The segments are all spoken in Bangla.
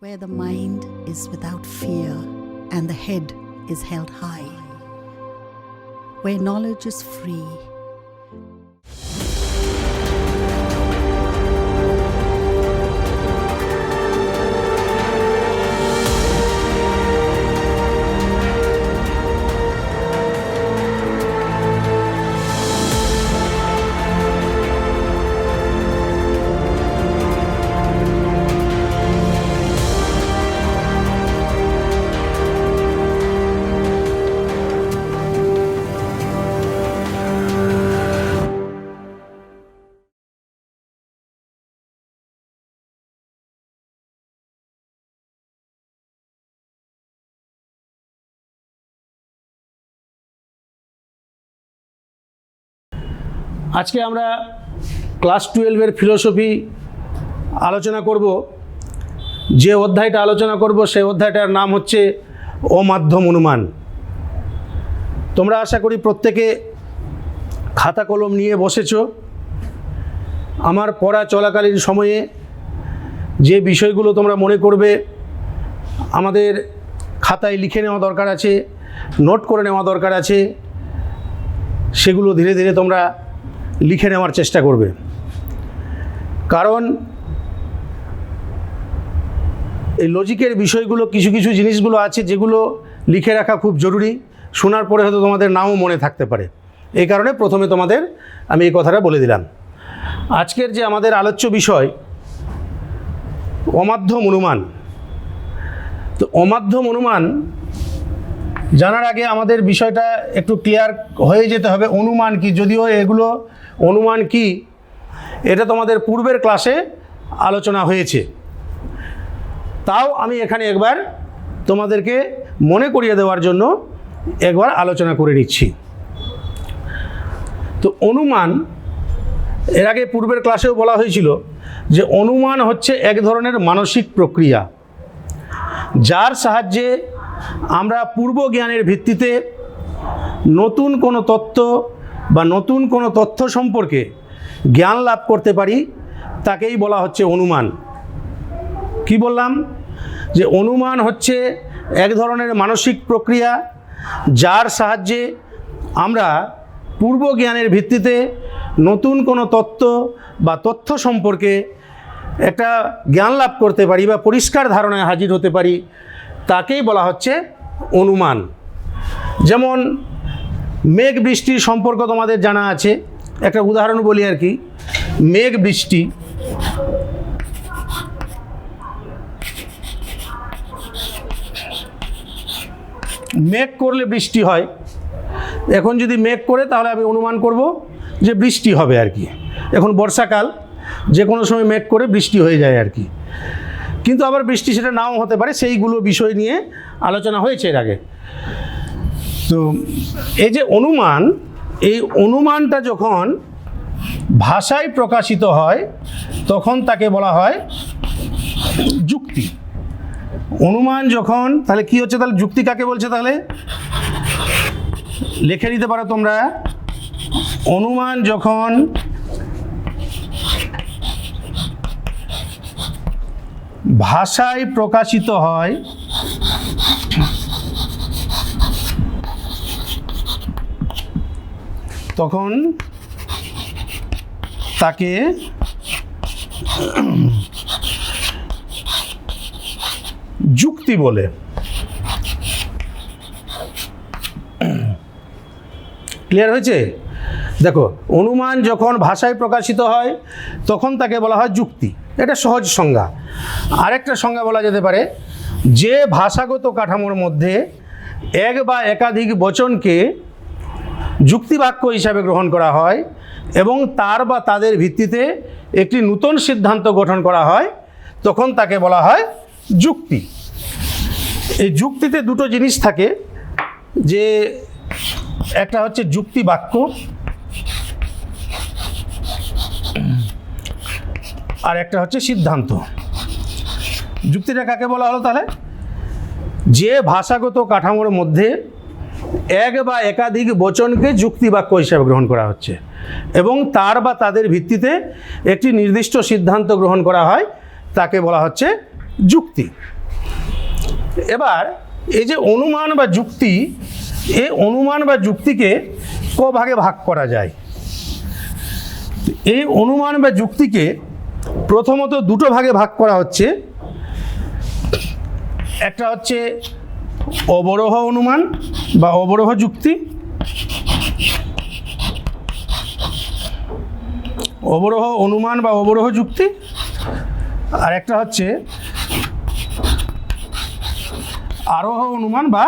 where the mind is without fear and the head is held high, where knowledge is free. আজকে আমরা ক্লাস 12-এর ফিলোসফি আলোচনা করব। যে অধ্যায়টা আলোচনা করব সেই অধ্যায়টার নাম হচ্ছে অমাধ্যম অনুমান। তোমরা আশা করি প্রত্যেকে খাতা কলম নিয়ে বসেছো। আমার পড়া চলাকালীন সময়ে যে বিষয়গুলো তোমরা মনে করবে আমাদের খাতায় লিখে নেওয়া দরকার আছে, নোট করে নেওয়া দরকার আছে, সেগুলো ধীরে ধীরে তোমরা লিখে নেওয়ার চেষ্টা করবে। কারণ এই লজিকের বিষয়গুলো কিছু কিছু জিনিসগুলো আছে যেগুলো লিখে রাখা খুব জরুরি। শোনার পরে হয়তো তোমাদের নাও মনে থাকতে পারে। এই কারণে প্রথমে তোমাদের আমি এই কথাটা বলে দিলাম। আজকের যে আমাদের আলোচ্য বিষয় অমাধ্যম অনুমান। তো অমাধ্যম অনুমান জানার আগে আমাদের বিষয়টা একটু ক্লিয়ার হয়ে যেতে হবে। অনুমান কি, যদিও এগুলো অনুমান কি এটা তোমাদের পূর্বের ক্লাসে আলোচনা হয়েছে, তাও আমি এখানে একবার তোমাদেরকে মনে করিয়ে দেওয়ার জন্য একবার আলোচনা করে নিচ্ছি। তো অনুমান, এর আগে পূর্বের ক্লাসেও বলা হয়েছিল যে অনুমান হচ্ছে এক ধরনের মানসিক প্রক্রিয়া যার সাহায্যে আমরা পূর্ব জ্ঞানের ভিত্তিতে নতুন কোনো তত্ত্ব বা নতুন কোনো তথ্য সম্পর্কে জ্ঞান লাভ করতে পারি, তাকেই বলা হচ্ছে অনুমান। কি বললাম? যে অনুমান হচ্ছে এক ধরনের মানসিক প্রক্রিয়া যার সাহায্যে আমরা পূর্ব জ্ঞানের ভিত্তিতে নতুন কোনো তত্ত্ব বা তথ্য সম্পর্কে একটা জ্ঞান লাভ করতে পারি বা পরিষ্কার ধারণায় হাজির হতে পারি, তাকেই বলা হচ্ছে অনুমান। যেমন মেঘ বৃষ্টির সম্পর্ক তোমাদের জানা আছে। একটা উদাহরণ বলি আর কি। মেঘ বৃষ্টি, মেঘ করলে বৃষ্টি হয়। এখন যদি মেঘ করে তাহলে আমি অনুমান করব যে বৃষ্টি হবে আর কি। এখন বর্ষাকাল, যে কোনো সময় মেঘ করে বৃষ্টি হয়ে যায় আর কি। কিন্তু আবার বৃষ্টি সেটা নাও হতে পারে, সেইগুলো বিষয় নিয়ে আলোচনা হয়েছে এর আগে। তো এই যে অনুমান, এই অনুমানটা যখন ভাষায় প্রকাশিত হয় তখন তাকে বলা হয় যুক্তি। অনুমান যখন, তাহলে কি হচ্ছে, তাহলে যুক্তি কাকে বলছে? তাহলে লিখে নিতে পারো তোমরা। অনুমান যখন ভাষায় প্রকাশিত হয় তখন তাকে যুক্তি বলে। ক্লিয়ার হয়েছে? দেখো, অনুমান যখন ভাষায় প্রকাশিত হয় তখন তাকে বলা হয় যুক্তি। এটা সহজ সংজ্ঞা। আরেকটা সংজ্ঞা বলা যেতে পারে, যে ভাষাগত কাঠামোর মধ্যে এক বা একাধিক বচনকে যুক্তিবাক্য হিসাবে গ্রহণ করা হয় এবং তার বা তাদের ভিত্তিতে একটি নতুন সিদ্ধান্ত গঠন করা হয়, তখন তাকে বলা হয় যুক্তি। এই যুক্তিতে দুটো জিনিস থাকে, যে একটা হচ্ছে যুক্তিবাক্য আর একটা হচ্ছে সিদ্ধান্ত। যুক্তিটা কাকে বলা হলো তাহলে? যে ভাষাগত কাঠামোর মধ্যে এক বা একাধিক বচনকে যুক্তিবাক্য হিসাবে গ্রহণ করা হচ্ছে এবং তার বা তাদের ভিত্তিতে একটি নির্দিষ্ট সিদ্ধান্ত গ্রহণ করা হয়, তাকে বলা হচ্ছে যুক্তি। এবার এই যে অনুমান বা যুক্তি, এই অনুমান বা যুক্তিকে ক ভাগে ভাগ করা যায়। এই অনুমান বা যুক্তিকে প্রথমত দুটো ভাগে ভাগ করা হচ্ছে। একটা হচ্ছে অবরোহ অনুমান বা অবরোহ যুক্তি, অবরোহ অনুমান বা অবরোহ যুক্তি, আর একটা হচ্ছে আরোহ অনুমান বা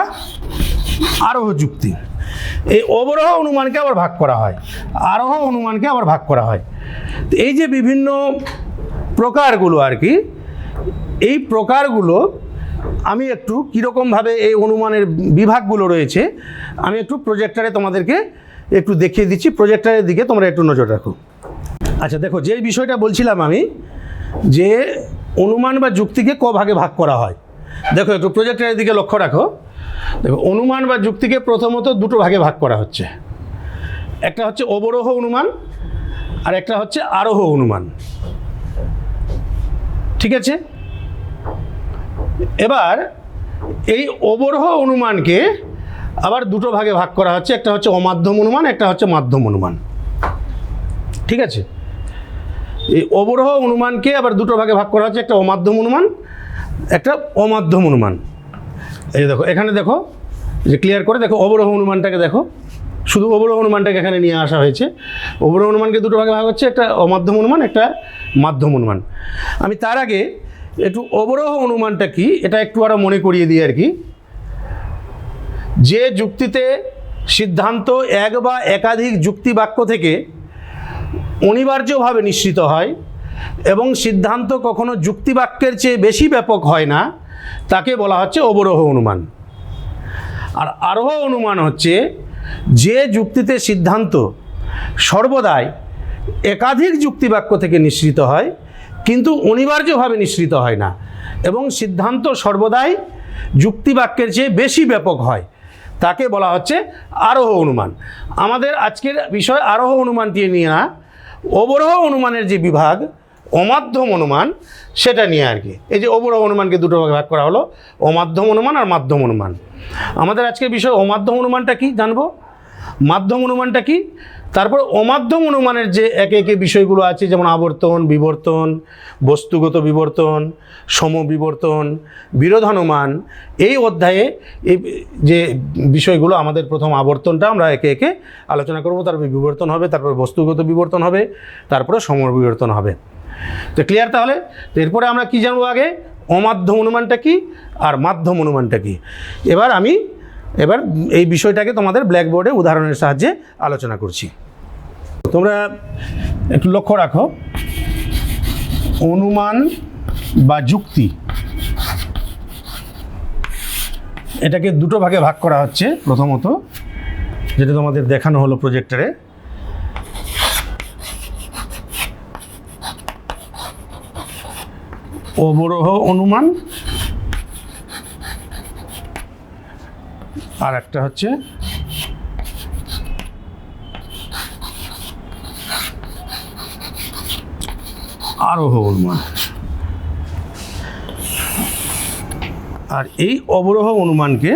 আরোহ যুক্তি। এই অবরোহ অনুমানকে আবার ভাগ করা হয়, আরোহ অনুমানকে আবার ভাগ করা হয়। তো এই যে বিভিন্ন প্রকারগুলো আর কি, এই প্রকারগুলো আমি একটু কীরকমভাবে এই অনুমানের বিভাগগুলো রয়েছে আমি একটু প্রজেক্টরে তোমাদেরকে একটু দেখিয়ে দিচ্ছি। প্রজেক্টরের দিকে তোমরা একটু নজর রাখো। আচ্ছা দেখো, যে বিষয়টা বলছিলাম আমি, যে অনুমান বা যুক্তিকে ক ভাগে ভাগ করা হয়। দেখো একটু প্রজেক্টরের দিকে লক্ষ্য রাখো। দেখো, অনুমান বা যুক্তিকে প্রথমত দুটো ভাগে ভাগ করা হচ্ছে। একটা হচ্ছে অবরোহ অনুমান আর একটা হচ্ছে আরোহ অনুমান। ঠিক আছে? এবার এই অবরোহ অনুমানকে আবার দুটো ভাগে ভাগ করা হচ্ছে। একটা হচ্ছে অমাধ্যম অনুমান, একটা হচ্ছে মাধ্যম অনুমান। ঠিক আছে? এই অবরোহ অনুমানকে আবার দুটো ভাগে ভাগ করা হচ্ছে, একটা অমাধ্যম অনুমান, একটা অমাধ্যম অনুমান। এই যে দেখো, এখানে দেখো, যে ক্লিয়ার করে দেখো, অবরোহ অনুমানটাকে দেখো, শুধু অবরোহ অনুমানটাকে এখানে নিয়ে আসা হয়েছে। অবরোহ অনুমানকে দুটো ভাগে ভাগ হচ্ছে, একটা অমাধ্যম অনুমান, একটা মাধ্যম অনুমান। আমি তার আগে একটু অবরোহ অনুমানটা কি এটা একটু আরও মনে করিয়ে দিই আর কি। যে যুক্তিতে সিদ্ধান্ত এক বা একাধিক যুক্তি বাক্য থেকে অনিবার্যভাবে নিশ্চিত হয় এবং সিদ্ধান্ত কখনো যুক্তি বাক্যের চেয়ে বেশি ব্যাপক হয় না, তাকে বলা হচ্ছে অবরোহ অনুমান। আর আরোহ অনুমান হচ্ছে যে যুক্তিতে সিদ্ধান্ত সর্বদাই একাধিক যুক্তি বাক্য থেকে নিঃসৃত হয় কিন্তু অনিবার্যভাবে নিঃসৃত হয় না, এবং সিদ্ধান্ত সর্বদাই যুক্তি বাক্যের চেয়ে বেশি ব্যাপক হয়, তাকে বলা হচ্ছে আরোহ অনুমান। আমাদের আজকের বিষয় আরোহ অনুমানটি নিয়ে না, অবরোহ অনুমানের যে বিভাগ অমাধ্যম অনুমান সেটা নিয়ে আর কি। এই যে অবরোহ অনুমানকে দুটো ভাগে ভাগ করা হলো, অমাধ্যম অনুমান আর মাধ্যম অনুমান। আমাদের আজকের বিষয় অমাধ্যম অনুমানটা কি জানবো, মাধ্যম অনুমানটা কি, তারপর অমাধ্যম অনুমানের যে একে একে বিষয়গুলো আছে, যেমন আবর্তন, বিবর্তন, বস্তুগত বিবর্তন, সমবিবর্তন, বিরোধানুমান। এই অধ্যায়ে এই যে বিষয়গুলো, আমাদের প্রথম আবর্তনটা আমরা একে একে আলোচনা করব, তারপরে বিবর্তন হবে, তারপরে বস্তুগত বিবর্তন হবে, তারপরে সমবিবর্তন হবে। তো ক্লিয়ার তাহলে? তো এরপরে আমরা কি জানবো আগে, অমাধ্যম অনুমানটা কি আর মাধ্যম অনুমানটা কি। এবার এই বিষয়টাকে তোমাদের ব্ল্যাকবোর্ডে উদাহরণের সাহায্যে আলোচনা করছি। তোমরা একটু লক্ষ্য রাখো, অনুমান বা যুক্তি এটাকে দুটো ভাগে ভাগ করা হচ্ছে। প্রথমত যেটা তোমাদের দেখানো হলো প্রজেক্টরে, অবরোহ অনুমান আর একটা হচ্ছে আরোহ অনুমান। আর এই অবরোহ অনুমানকে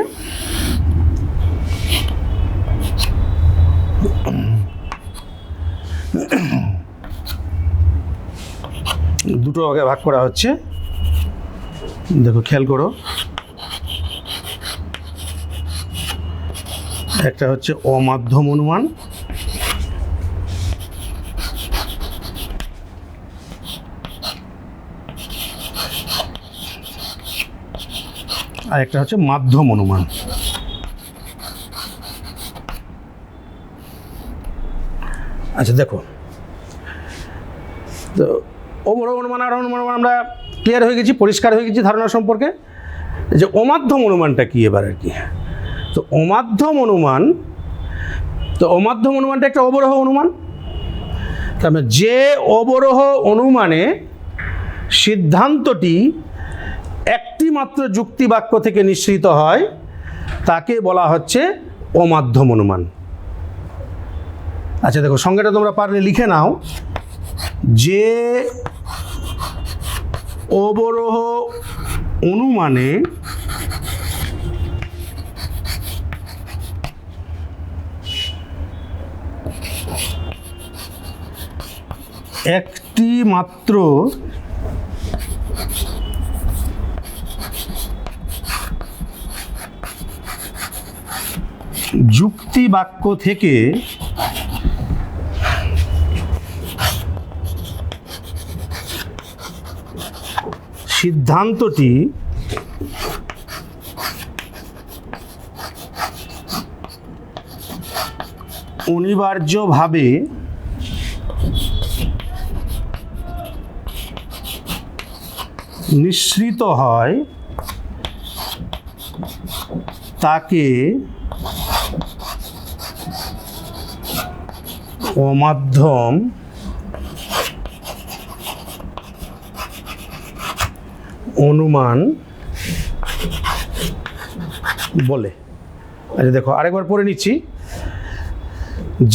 দুটো ভাগে ভাগ করা হচ্ছে। দেখো খেয়াল করো, একটা হচ্ছে অমাধ্যম অনুমান আর একটা হচ্ছে মাধ্যম অনুমান। আচ্ছা দেখো, তো অবরোহ অনুমান আর অনুমান আমরা ক্লিয়ার হয়ে গেছি, পরিষ্কার হয়ে গেছি ধারণা সম্পর্কে। যে অমাধ্যম অনুমানটা কি এবার আর কি। তো অমাধ্যম অনুমানটা একটা অবরোহ অনুমান। তার মানে যে অবরোহ অনুমানে সিদ্ধান্তটি একটি মাত্র যুক্তি বাক্য থেকে নিঃসৃত হয় তাকে বলা হচ্ছে অমাধ্যম অনুমান। আচ্ছা দেখো, সংজ্ঞাটা তোমরা পারলে লিখে নাও। যে অবরোহ অনুমানে একটি মাত্র যুক্তি বাক্য থেকে সিদ্ধান্তটি অনিবার্যভাবে নিঃসৃত হয় তাকে অমাধ্যম অনুমান বলে। আচ্ছা দেখো আরেকবার পড়ে নিচ্ছি।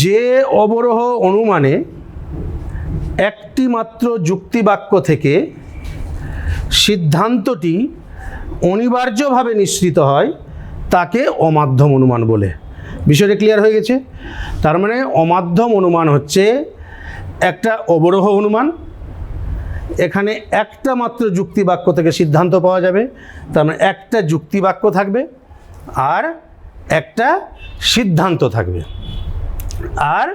যে অবরোহ অনুমানে একটি মাত্র যুক্তিবাক্য থেকে সিদ্ধান্তটি অনিবার্যভাবে নিঃসৃত হয় তাকে অমাধ্যম অনুমান বলে। বিষয়টা ক্লিয়ার হয়ে গেছে? তার মানে অমাধ্যম অনুমান হচ্ছে একটা অবরোহ অনুমান, এখানে একটা মাত্র যুক্তিবাক্য থেকে সিদ্ধান্ত পাওয়া যাবে, তার মানে একটা যুক্তিবাক্য থাকবে আর একটা সিদ্ধান্ত থাকবে। আর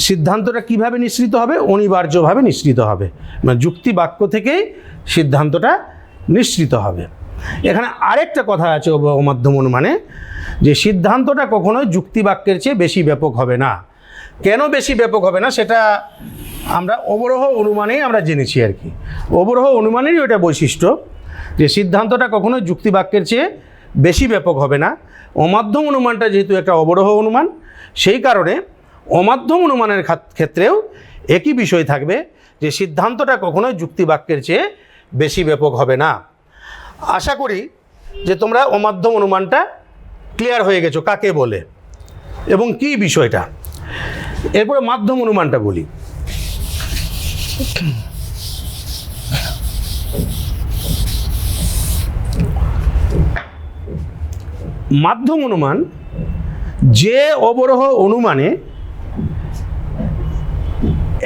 সিদ্ধান্তটা কিভাবে নিঃসৃত হবে? অনিবার্যভাবে নিঃসৃত হবে, মানে যুক্তিবাক্য থেকেই সিদ্ধান্তটা নিঃসৃত হবে। এখানে আরেকটা কথা আছে অমাধ্যম অনুমানে, যে সিদ্ধান্তটা কখনোই যুক্তিবাক্যের চেয়ে বেশি ব্যাপক হবে না। কেন বেশি ব্যাপক হবে না সেটা আমরা অবরোহ অনুমানেই আমরা জেনেছি আর কি। অবরোহ অনুমানেরই ওটা বৈশিষ্ট্য যে সিদ্ধান্তটা কখনোই যুক্তিবাক্যের চেয়ে বেশি ব্যাপক হবে না। অমাধ্যম অনুমানটা যেহেতু একটা অবরোহ অনুমান, সেই কারণে অমাধ্যম অনুমানের ক্ষেত্রেও একই বিষয় থাকবে যে সিদ্ধান্তটা কখনোই যুক্তিবাক্যের চেয়ে বেশি ব্যাপক হবে না। আশা করি যে তোমরা অমাধ্যম অনুমানটা ক্লিয়ার হয়ে গেছো কাকে বলে এবং কি বিষয়টা। এরপরে মাধ্যম অনুমানটা বলি। মাধ্যম অনুমান যে অবরোহ অনুমানে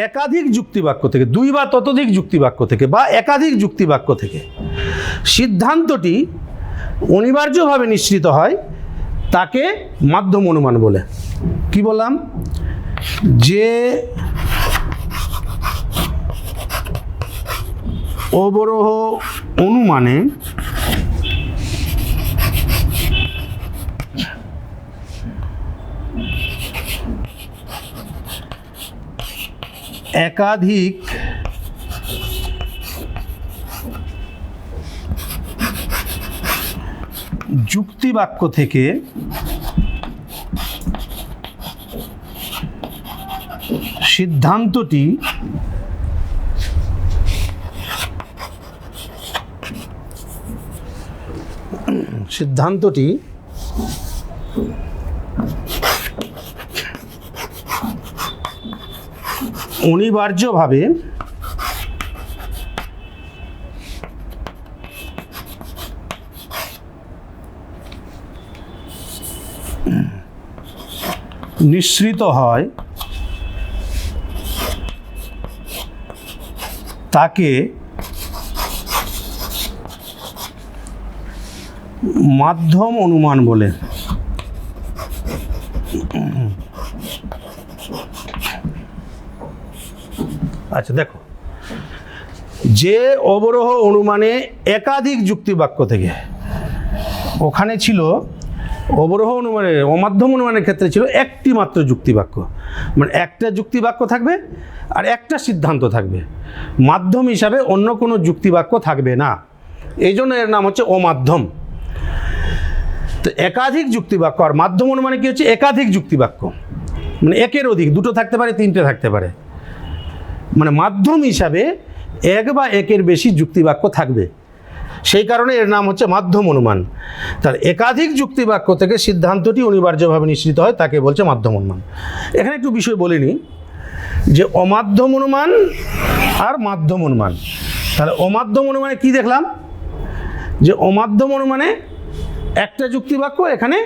একাধিক যুক্তিবাক্য থেকে, দুই বা ততোধিক যুক্তিবাক্য থেকে বা একাধিক যুক্তিবাক্য থেকে সিদ্ধান্তটি অনিবার্যভাবে নিঃসৃত হয় তাকে মাধ্যম অনুমান বলে। কি বললাম? যে অবরোহ অনুমানে একাধিক যুক্তিবাক্য থেকে সিদ্ধান্তটি অনিবার্যভাবে নিঃসৃত হয় তাকে মাধ্যম অনুমান বলে। আচ্ছা দেখো, যে অবরোহ অনুমানে একাধিক যুক্তিবাক্য থেকে, ওখানে ছিল অবরোহ অনুমানের অমাধ্যম অনুমানের ক্ষেত্রে ছিল একটি মাত্র যুক্তিবাক্য, মানে একটা যুক্তিবাক্য থাকবে আর একটা সিদ্ধান্ত থাকবে, মাধ্যম হিসাবে অন্য কোনো যুক্তিবাক্য থাকবে না, এই জন্য এর নাম হচ্ছে অমাধ্যম। তো একাধিক যুক্তিবাক্য আর মাধ্যম অনুমানে কি হচ্ছে? একাধিক যুক্তিবাক্য, মানে একের অধিক, দুটো থাকতে পারে, তিনটে থাকতে পারে, মানে মাধ্যম হিসাবে এক বা একের বেশি যুক্তিবাক্য থাকবে, সেই কারণে এর নাম হচ্ছে মাধ্যম অনুমান। তার একাধিক যুক্তিবাক্য থেকে সিদ্ধান্তটি অনিবার্যভাবে নিঃসৃত হয় তাকে বলছে মাধ্যম অনুমান। এখানে একটু বিষয় বলে নিই যে অমাধ্যম অনুমান আর মাধ্যম অনুমান। তাহলে অমাধ্যম অনুমানে কি দেখলাম? যে অমাধ্যম অনুমানে একটা যুক্তিবাক্য, এখানে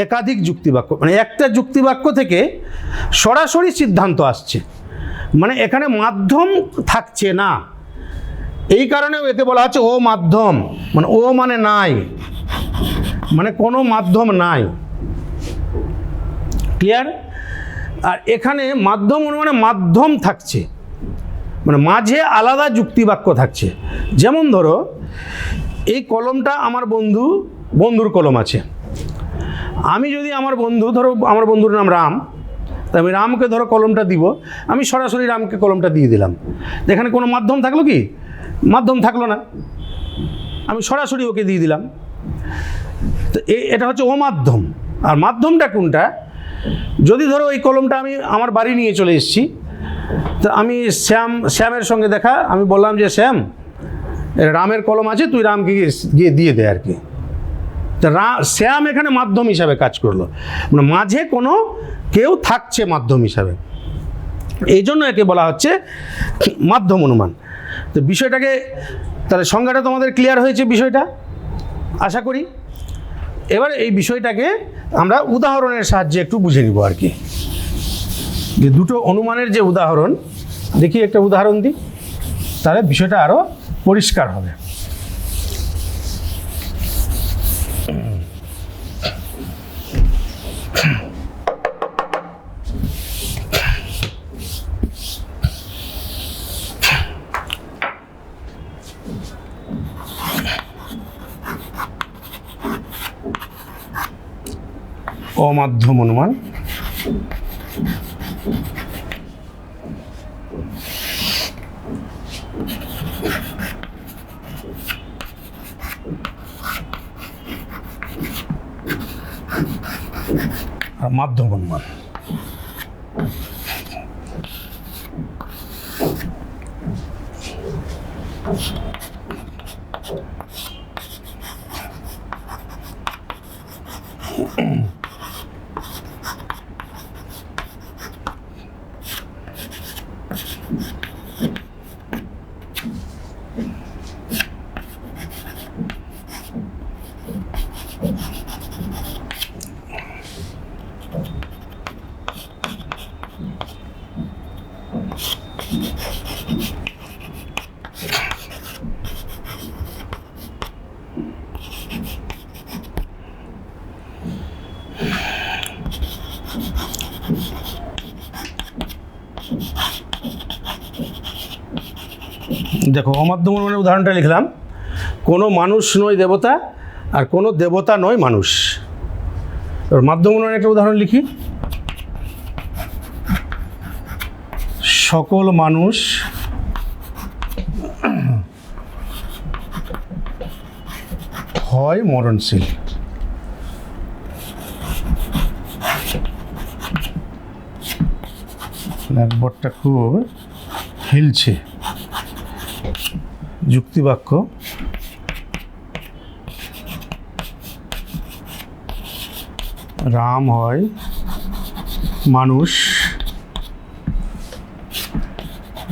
একাধিক যুক্তিবাক্য, মানে একটা যুক্তিবাক্য থেকে সরাসরি সিদ্ধান্ত আসছে, মানে এখানে মাধ্যম থাকছে না। এই কারণেও একে বলা হচ্ছে ও মাধ্যম, মানে ও মানে নাই, মানে কোনো মাধ্যম নাই। ক্লিয়ার? আর এখানে মাধ্যম অনুমানে মাধ্যম থাকছে, মানে মাঝে আলাদা যুক্তিবাক্য থাকছে। যেমন ধরো এই কলমটা আমার বন্ধুর কলম আছে। আমি যদি আমার বন্ধু, ধরো আমার বন্ধুর নাম রাম, তা আমি রামকে ধরো কলমটা দিব, আমি সরাসরি রামকে কলমটা দিয়ে দিলাম। এখানে কোনো মাধ্যম থাকলো কি? মাধ্যম থাকলো না, আমি সরাসরি ওকে দিয়ে দিলাম। তো এটা হচ্ছে অমাধ্যম। আর মাধ্যমটা কোনটা? যদি ধরো এই কলমটা আমি আমার বাড়ি নিয়ে চলে এসেছি, তো আমি শ্যামের সঙ্গে দেখা, আমি বললাম যে শ্যাম, রামের কলম আছে, তুই রামকে গিয়ে দিয়ে দে আর কি। তা শ্যাম এখানে মাধ্যম হিসাবে কাজ করলো, মানে মাঝে কোনো কেউ থাকছে মাধ্যম হিসাবে, এই জন্য একে বলা হচ্ছে মাধ্যম অনুমান। তো বিষয়টাকে, তাহলে সংজ্ঞাটা তোমাদের ক্লিয়ার হয়েছে বিষয়টা, আশা করি। এবার এই বিষয়টাকে আমরা উদাহরণের সাহায্যে একটু বুঝে নিব আর কি, যে দুটো অনুমানের যে উদাহরণ, দেখি একটা উদাহরণ দিই, তাহলে বিষয়টা আরও পরিষ্কার হবে। অমাধ্যম অনুমান। আর মাধ্যম অনুমান। দেখো অমাধ্যম অনুমানের উদাহরণটা লিখলাম, কোনো মানুষ নয় দেবতা, আর কোনো দেবতা নয় মানুষ। মাধ্যম অনুমানের একটা উদাহরণ লিখি, সকল মানুষ হয় মরণশীল। ব্ল্যাকবোর্ডটা খুব হিলছে। যুক্তিবাক্য, রাম হয় মানুষ,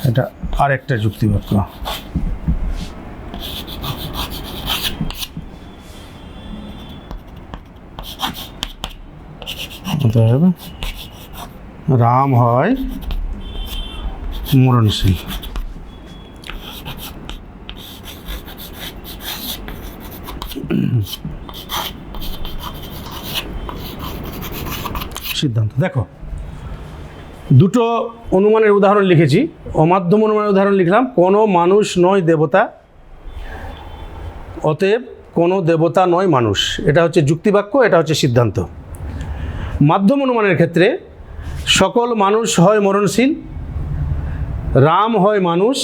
এটা আরেকটা যুক্তিবাক্য। অতএব রাম হয় মরণশীল। সিদ্ধান্ত। দেখো দুটো অনুমানের উদাহরণ লিখেছি। অমাধ্যম অনুমানের উদাহরণ লিখলাম, কোনো মানুষ নয় দেবতা, অতএব কোনো দেবতা নয় মানুষ। এটা হচ্ছে যুক্তিবাক্য, এটা হচ্ছে সিদ্ধান্ত। মাধ্যম অনুমানের ক্ষেত্রে সকল মানুষ হয় মরণশীল, রাম হয় মানুষ,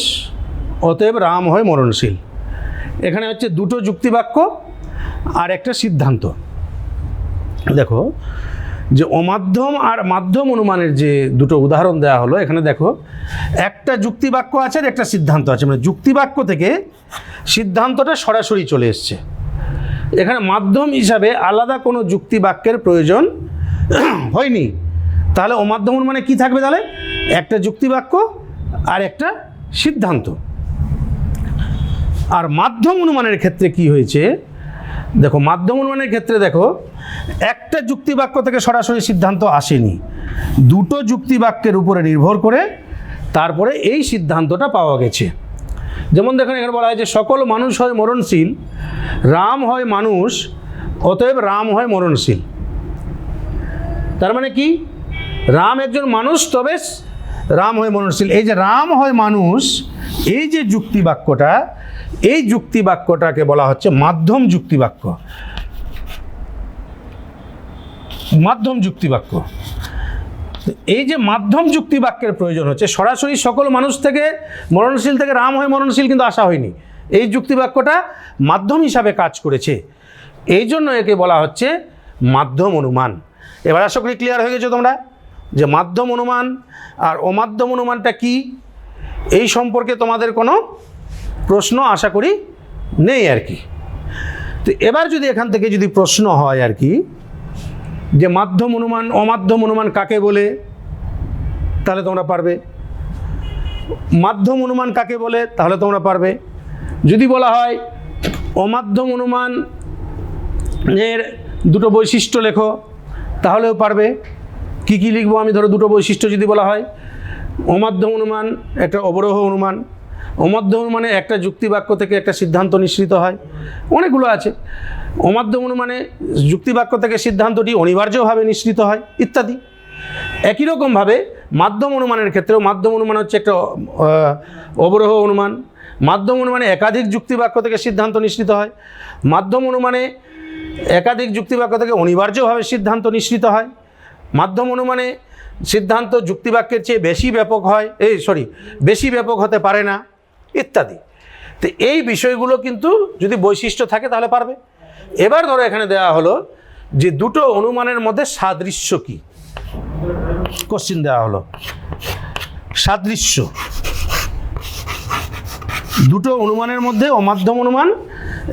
অতএব রাম হয় মরণশীল। এখানে হচ্ছে দুটো যুক্তিবাক্য আর একটা সিদ্ধান্ত। দেখো যে অমাধ্যম আর মাধ্যম অনুমানের যে দুটো উদাহরণ দেওয়া হলো, এখানে দেখো একটা যুক্তিবাক্য আছে আর একটা সিদ্ধান্ত আছে, মানে যুক্তিবাক্য থেকে সিদ্ধান্তটা সরাসরি চলে এসছে। এখানে মাধ্যম হিসাবে আলাদা কোনো যুক্তিবাক্যের প্রয়োজন হয়নি। তাহলে অমাধ্যম অনুমানে কি থাকবে? তাহলে একটা যুক্তিবাক্য আর একটা সিদ্ধান্ত। আর মাধ্যম অনুমানের ক্ষেত্রে কি হয়েছে দেখো, মাধ্যম অনুমানের ক্ষেত্রে দেখো একটা যুক্তিবাক্য থেকে সরাসরি সিদ্ধান্ত আসেনি, দুটো যুক্তিবাক্যের উপরে নির্ভর করে তারপরে এই সিদ্ধান্তটা পাওয়া গেছে। যেমন দেখেন এখানে বলা হয় যে সকল মানুষ হয় মরণশীল, রাম হয় মানুষ, অতএব রাম হয় মরণশীল। তার মানে কি, রাম একজন মানুষ তবে রাম হয় মরণশীল। এই যে রাম হয় মানুষ, এই যে যুক্তিবাক্যটা, এই যুক্তিবাক্যটাকে বলা হচ্ছে মাধ্যম যুক্তিবাক্য। মাধ্যম যুক্তিবাক্য, এই যে মাধ্যম যুক্তিবাক্যের প্রয়োজন হচ্ছে, সরাসরি সকল মানুষ থেকে মরণশীল থেকে রাম হয় মরণশীল কিন্তু আসা হয়নি, এই যুক্তিবাক্যটা মাধ্যম হিসাবে কাজ করেছে, এই জন্য একে বলা হচ্ছে মাধ্যম অনুমান। এবার আশা করি ক্লিয়ার হয়ে গেছে তোমরা যে মাধ্যম অনুমান আর অমাধ্যম অনুমানটা কি, এই সম্পর্কে তোমাদের কোনো প্রশ্ন আশা করি নেই আর কি। তো এবার যদি এখান থেকে যদি প্রশ্ন হয় আর কি যে মাধ্যম অনুমান অমাধ্যম অনুমান কাকে বলে, তাহলে তোমরা পারবে। মাধ্যম অনুমান কাকে বলে, তাহলে তোমরা পারবে। যদি বলা হয় অমাধ্যম অনুমান এর দুটো বৈশিষ্ট্য লেখো, তাহলেও পারবে। কি কি লিখবো আমি, ধরো দুটো বৈশিষ্ট্য যদি বলা হয়, অমাধ্যম অনুমান একটা অবরোহ অনুমান, অমাধ্যম অনুমানে একটা যুক্তিবাক্য থেকে একটা সিদ্ধান্ত নিঃসৃত হয়, অনেকগুলো আছে। অমাধ্যম অনুমানে যুক্তিবাক্য থেকে সিদ্ধান্তটি অনিবার্যভাবে নিঃসৃত হয় ইত্যাদি। একই রকমভাবে মাধ্যম অনুমানের ক্ষেত্রেও, মাধ্যম অনুমান হচ্ছে একটা অবরোহ অনুমান। মাধ্যম অনুমানে একাধিক যুক্তিবাক্য থেকে সিদ্ধান্ত নিঃসৃত হয়, মাধ্যম অনুমানে একাধিক যুক্তিবাক্য থেকে অনিবার্যভাবে সিদ্ধান্ত নিঃসৃত হয়, মাধ্যম অনুমানে সিদ্ধান্ত যুক্তিবাক্যের চেয়ে বেশি ব্যাপক হয়, বেশি ব্যাপক হতে পারে না ইত্যাদি। তো এই বিষয়গুলো কিন্তু যদি বৈশিষ্ট্য থাকে তাহলে পারবে। এবার ধরো এখানে দেওয়া হলো যে দুটো অনুমানের মধ্যে সাদৃশ্য কি, কোশ্চেন দেওয়া হলো সাদৃশ্য। দুটো অনুমানের মধ্যে অমাধ্যম অনুমান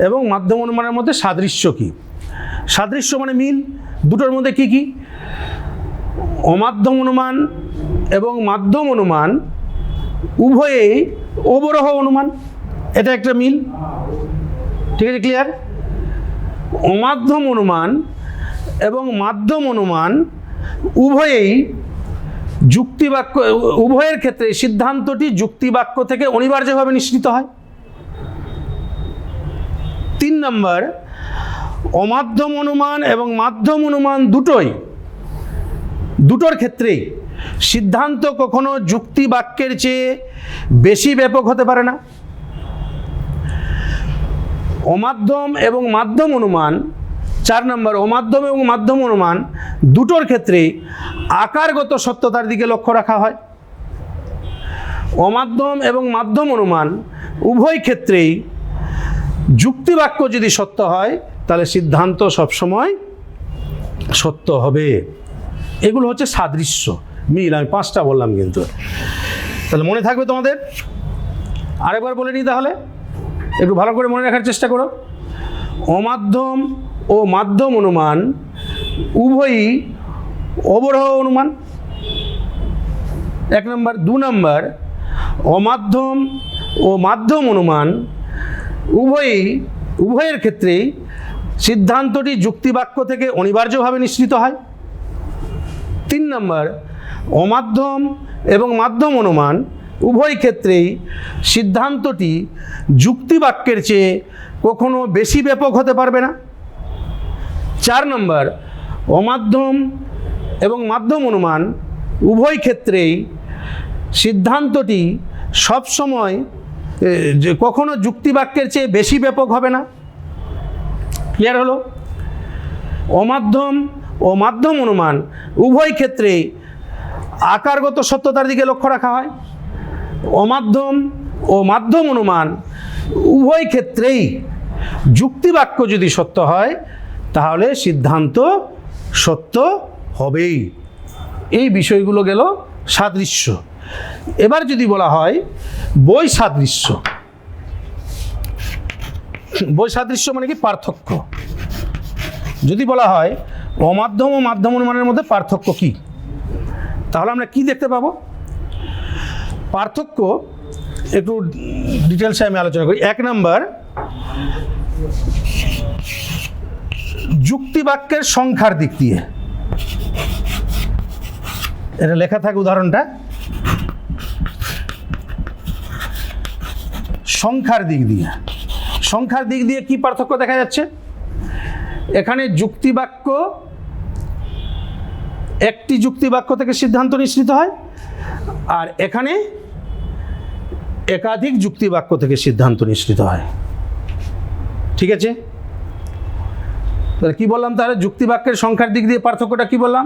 এবং মাধ্যম অনুমানের মধ্যে সাদৃশ্য কি। সাদৃশ্য মানে মিল, দুটোর মধ্যে কি কি, অমাধ্যম অনুমান এবং মাধ্যম অনুমান উভয়েই অবরোহ অনুমান, এটা একটা মিল। ঠিক আছে, ক্লিয়ার? অমাধ্যম অনুমান এবং মাধ্যম অনুমান উভয়েই যুক্তিবাক্য, উভয়ের ক্ষেত্রে সিদ্ধান্তটি যুক্তিবাক্য থেকে অনিবার্যভাবে নিঃসৃত হয়। 3 নম্বর, অমাধ্যম অনুমান এবং মাধ্যম অনুমান দুটোর ক্ষেত্রেই সিদ্ধান্ত কখনো যুক্তিবাক্যের চেয়ে বেশি ব্যাপক হতে পারে না। অমাধ্যম এবং মাধ্যম অনুমান 4 নম্বর, অমাধ্যম এবং মাধ্যম অনুমান দুটোর ক্ষেত্রেই আকারগত সত্যতার দিকে লক্ষ্য রাখা হয়। অমাধ্যম এবং মাধ্যম অনুমান উভয় ক্ষেত্রেই যুক্তিবাক্য যদি সত্য হয় তাহলে সিদ্ধান্ত সবসময় সত্য হবে। এগুলো হচ্ছে সাদৃশ্য, মিল। আমি 5টা বললাম কিন্তু, তাহলে মনে থাকবে তোমাদের। আরেকবার বলে নিই তাহলে, একটু ভালো করে মনে রাখার চেষ্টা করো। অমাধ্যম ও মাধ্যম অনুমান উভয়ই অবরোহ অনুমান, 1 নম্বর। 2 নম্বর, অমাধ্যম ও মাধ্যম অনুমান উভয়ের ক্ষেত্রেই সিদ্ধান্তটি যুক্তিবাক্য থেকে অনিবার্যভাবে নিঃসৃত হয়। 3 নম্বর, অমাধ্যম এবং মাধ্যম অনুমান উভয় ক্ষেত্রেই সিদ্ধান্তটি যুক্তিবাক্যের চেয়ে কখনো বেশি ব্যাপক হতে পারবে না। 4 নম্বর, অমাধ্যম এবং মাধ্যম অনুমান উভয় ক্ষেত্রেই সিদ্ধান্তটি সবসময় কখনো যুক্তিবাক্যের চেয়ে বেশি ব্যাপক হবে না। ক্লিয়ার হলো? অমাধ্যম ও মাধ্যম অনুমান উভয় ক্ষেত্রেই আকারগত সত্যতার দিকে লক্ষ্য রাখা হয়। অমাধ্যম ও মাধ্যম অনুমান উভয় ক্ষেত্রেই যুক্তিবাক্য যদি সত্য হয় তাহলে সিদ্ধান্ত সত্য হবেই। এই বিষয়গুলো গেল সাদৃশ্য। এবার যদি বলা হয় বৈসাদৃশ্য, বৈসাদৃশ্য মানে কি, পার্থক্য। যদি বলা হয় অমাধ্যম ও মাধ্যম অনুমানের মধ্যে পার্থক্য কি, তাহলে আমরা কি দেখতে পাবো? পার্থক্য একটু ডিটেলসে আমি আলোচনা করি। 1 নম্বর, যুক্তিবাক্যের সংখ্যার দিক দিয়ে। এটা লেখা থাকে উদাহরণটা, সংখ্যার দিক দিয়ে। সংখ্যার দিক দিয়ে কি পার্থক্য দেখা যাচ্ছে? এখানে যুক্তিবাক্য একটি যুক্তিবাক্য থেকে সিদ্ধান্ত নিশ্চিত হয়, আর এখানে একাধিক যুক্তিবাক্য থেকে সিদ্ধান্ত নিশ্চিত হয়। ঠিক আছে, তাহলে কি বললাম? তাহলে যুক্তিবাক্যের সংখ্যার দিক দিয়ে পার্থক্যটা কি বললাম?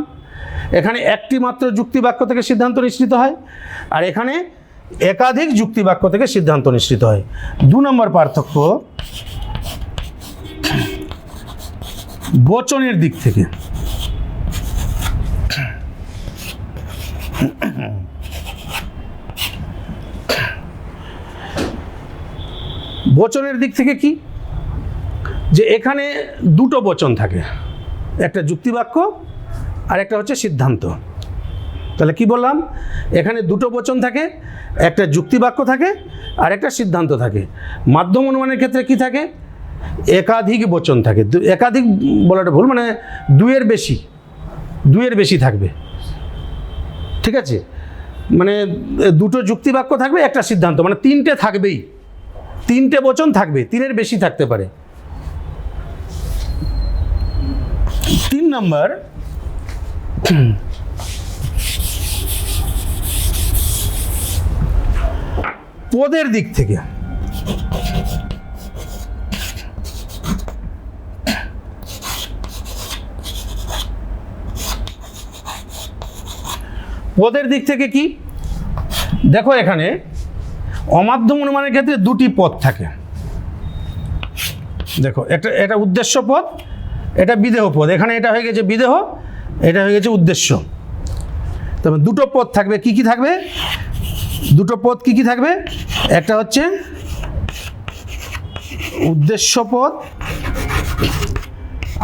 এখানে একটি মাত্র যুক্তিবাক্য থেকে সিদ্ধান্ত নিশ্চিত হয়, আর এখানে একাধিক যুক্তিবাক্য থেকে সিদ্ধান্ত নিশ্চিত হয়। 2 নম্বর পার্থক্য বচনের দিক থেকে। বচনের দিক থেকে কি? যে এখানে দুটো বচন থাকে, একটা যুক্তিবাক্য আর একটা হচ্ছে সিদ্ধান্ত। তাহলে কি বললাম? এখানে দুটো বচন থাকে, একটা যুক্তিবাক্য থাকে আর একটা সিদ্ধান্ত থাকে। মাধ্যম অনুমানের ক্ষেত্রে কি থাকে? একাধিক বচন থাকে। একাধিক বলাটা ভুল, মানে দুইয়ের বেশি থাকবে। ঠিক আছে, মানে দুটো যুক্তিবাক্য থাকবে, একটা সিদ্ধান্ত, মানে 3টে থাকবেই, 3টে বচন থাকবে, 3-এর বেশি থাকতে পারে। 3 নম্বর, পদের দিক থেকে। পদের দিক থেকে কি দেখো, এখানে অমাধ্যম অনুমানের ক্ষেত্রে 2টি পদ থাকে। দেখো, এটা উদ্দেশ্য পদ, এটা বিদেহ পদ। এখানে এটা হয়ে গেছে বিদেহ, এটা হয়ে গেছে উদ্দেশ্য। তবে দুটো পদ থাকবে। কি কি থাকবে? দুটো পদ কি কি থাকবে? একটা হচ্ছে উদ্দেশ্য পদ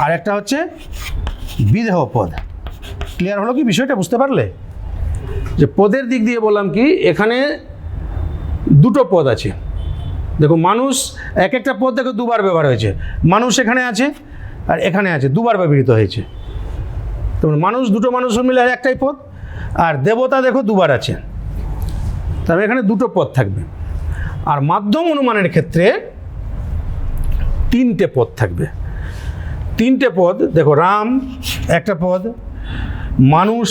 আর একটা হচ্ছে বিদেহ পদ। ক্লিয়ার হলো কি বিষয়টা? বুঝতে পারলে? যে পদের দিক দিয়ে বললাম কি, এখানে দুটো পদ আছে। দেখো, মানুষ, একটা পদ দেখো 2বার ব্যবহার হয়েছে। মানুষ এখানে আছে আর এখানে আছে, 2বার ব্যবহৃত হয়েছে। তখন মানুষ, দুটো মানুষ মিলে একটাই পদ। আর দেবতা দেখো 2বার আছে, তবে এখানে দুটো পদ থাকবে। আর মাধ্যম অনুমানের ক্ষেত্রে 3টে পদ থাকবে। 3টে পদ দেখো, রাম একটা পদ, মানুষ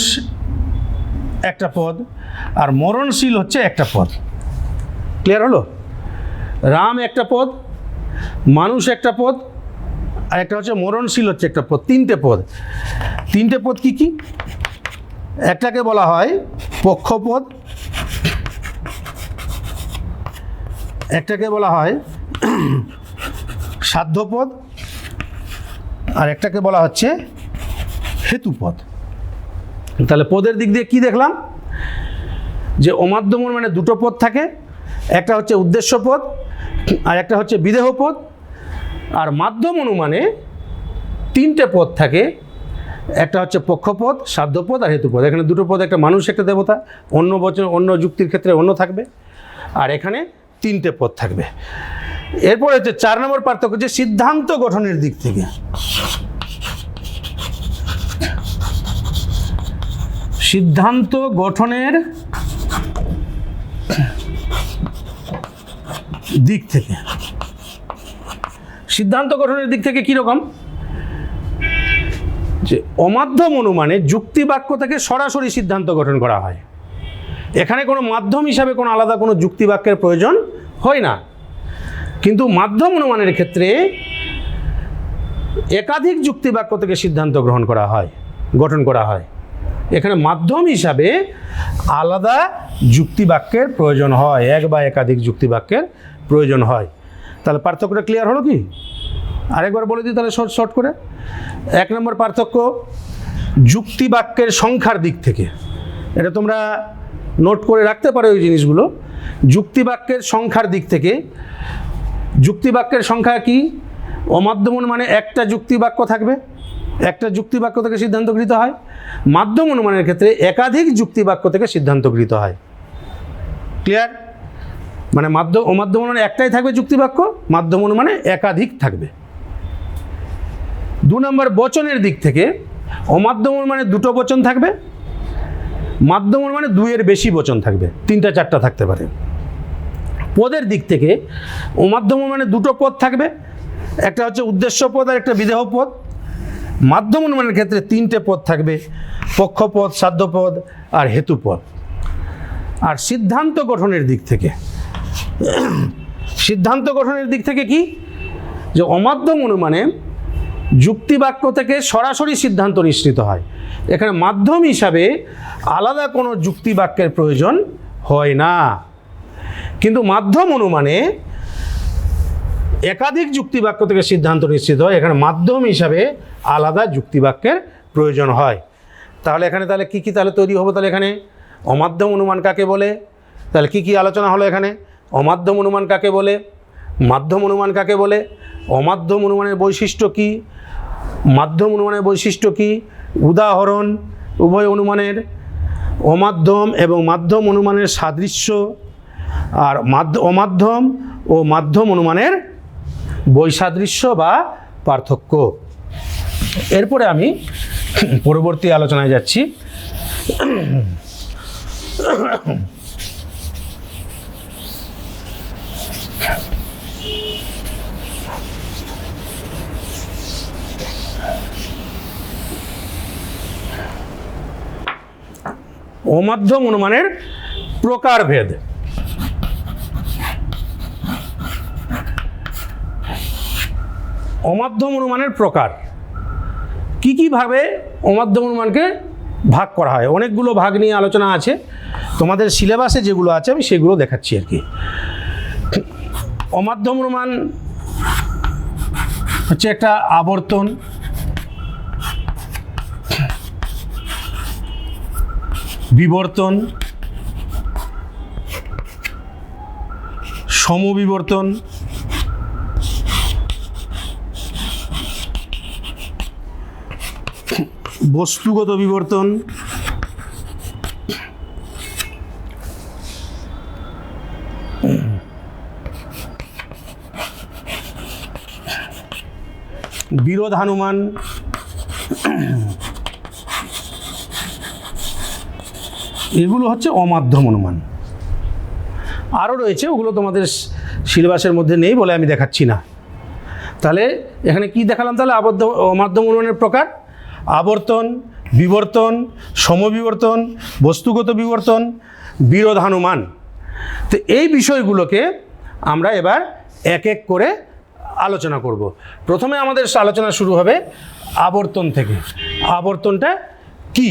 একটা পদ, আর মরণশীল হচ্ছে একটা পদ। ক্লিয়ার হলো? রাম একটা পদ, মানুষ একটা পদ, আর একটা হচ্ছে মরণশীল হচ্ছে একটা পদ। 3টে পদ। 3টে পদ কি কি? একটাকে বলা হয় পক্ষপদ, একটাকে বলা হয় সাধ্যপদ, আর একটাকে বলা হচ্ছে হেতুপদ। তাহলে পদের দিক দিয়ে কি দেখলাম? যে অমাধ্যম মানে দুটো পদ থাকে, একটা হচ্ছে উদ্দেশ্য পদ আর একটা হচ্ছে বিদেহ পদ। আর মাধ্যম অনুমানে 3টে পদ থাকে, একটা হচ্ছে পক্ষপদ, সাধ্যপদ আর হেতুপদ। এখানে দুটো পদ, একটা মানুষ একটা দেবতা, অন্য বচন অন্য যুক্তির ক্ষেত্রে অন্য থাকবে, আর এখানে 3টে পদ থাকবে। এরপর হচ্ছে 4 নম্বর পার্থক্য, যে সিদ্ধান্ত গঠনের দিক থেকে। সিদ্ধান্ত গঠনের দিক থেকে। সিদ্ধান্ত গঠনের দিক থেকে কীরকম? যে অমাধ্যম অনুমানে যুক্তিবাক্য থেকে সরাসরি সিদ্ধান্ত গঠন করা হয়। এখানে কোনো মাধ্যম হিসাবে কোনো আলাদা কোনো যুক্তিবাক্যের প্রয়োজন হয় না। কিন্তু মাধ্যম অনুমানের ক্ষেত্রে একাধিক যুক্তিবাক্য থেকে সিদ্ধান্ত গঠন করা হয়। এখানে মাধ্যম হিসাবে আলাদা যুক্তিবাক্যের প্রয়োজন হয়, এক বা একাধিক যুক্তিবাক্যের প্রয়োজন হয়। তাহলে পার্থক্যটা ক্লিয়ার হলো কি? আরেকবার বলে দিই তাহলে শর্ট করে। 1 নম্বর পার্থক্য যুক্তিবাক্যের সংখ্যার দিক থেকে। এটা তোমরা নোট করে রাখতে পারো এই জিনিসগুলো। যুক্তিবাক্যের সংখ্যার দিক থেকে, যুক্তিবাক্যের সংখ্যা কি? অমাধ্যম মানে একটা যুক্তিবাক্য থাকবে, একটা যুক্তিবাক্য থেকে সিদ্ধান্ত গৃহীত হয়। মাধ্যম অনুমানের ক্ষেত্রে একাধিক যুক্তিবাক্য থেকে সিদ্ধান্ত গৃহীত হয়। ক্লিয়ার? মানে অমাধ্যম অনুমানে একটাই থাকবে যুক্তিবাক্য, মাধ্যম অনুমানে একাধিক থাকবে। 2 নম্বর বচনের দিক থেকে অমাধ্যম অনুমানে 2টো বচন থাকবে, মাধ্যম অনুমানে 2-এর বেশি বচন থাকবে, 3টা 4টা থাকতে পারে। পদের দিক থেকে অমাধ্যম অনুমানে 2টো পদ থাকবে, একটা হচ্ছে উদ্দেশ্য পদ আর একটা বিদেহ পদ। মাধ্যম অনুমানের ক্ষেত্রে 3টে পদ থাকবে, পক্ষপদ, সাধ্যপদ আর হেতুপদ। আর সিদ্ধান্ত গঠনের দিক থেকে কি, যে অমাধ্যম অনুমানে যুক্তিবাক্য থেকে সরাসরি সিদ্ধান্ত নিঃসৃত হয়। এখানে মাধ্যম হিসাবে আলাদা কোনো যুক্তিবাক্যের প্রয়োজন হয় না, কিন্তু মাধ্যম অনুমানে একাধিক যুক্তিবাক্য থেকে সিদ্ধান্ত নিশ্চিত হয়, এখানে মাধ্যম হিসাবে আলাদা যুক্তিবাক্যের প্রয়োজন হয়। তাহলে এখানে কি তাহলে তৈরি হবে? তাহলে এখানে অমাধ্যম অনুমান কাকে বলে? তাহলে কি আলোচনা হলো এখানে? অমাধ্যম অনুমান কাকে বলে, মাধ্যম অনুমান কাকে বলে, অমাধ্যম অনুমানের বৈশিষ্ট্য কি, মাধ্যম অনুমানের বৈশিষ্ট্য কি, উদাহরণ উভয় অনুমানের, অমাধ্যম এবং মাধ্যম অনুমানের সাদৃশ্য, আর অমাধ্যম ও মাধ্যম অনুমানের বৈসাদৃশ্য বা পার্থক্য। এরপরে আমি পরবর্তী আলোচনায় যাচ্ছি। অমাধ্যম অনুমানের প্রকারভেদ। অমাধ্যম অনুমানের প্রকার কি ভাবে অমাধ্যম অনুমানকে ভাগ করা হয়, অনেকগুলো ভাগ নিয়ে আলোচনা আছে, তোমাদের সিলেবাসে যেগুলো আছে আমি সেগুলো দেখাচ্ছি আর কি। অমাধ্যম অনুমান হচ্ছে একটা আবর্তন, বিবর্তন, সমবিবর্তন, বস্তুগত বিবর্তন, বিরোধানুমান, এগুলো হচ্ছে অমাধ্যম অনুমান। আরও রয়েছে, ওগুলো তোমাদের সিলেবাসের মধ্যে নেই বলে আমি দেখাচ্ছি না। তাহলে এখানে কি দেখালাম? তাহলে অমাধ্যম অনুমানের প্রকার: আবর্তন, বিবর্তন, সমবিবর্তন, বস্তুগত বিবর্তন, বিরোধানুমান। তো এই বিষয়গুলোকে আমরা এবার এক এক করে আলোচনা করব। প্রথমে আমাদের আলোচনা শুরু হবে আবর্তন থেকে। আবর্তনটা কি?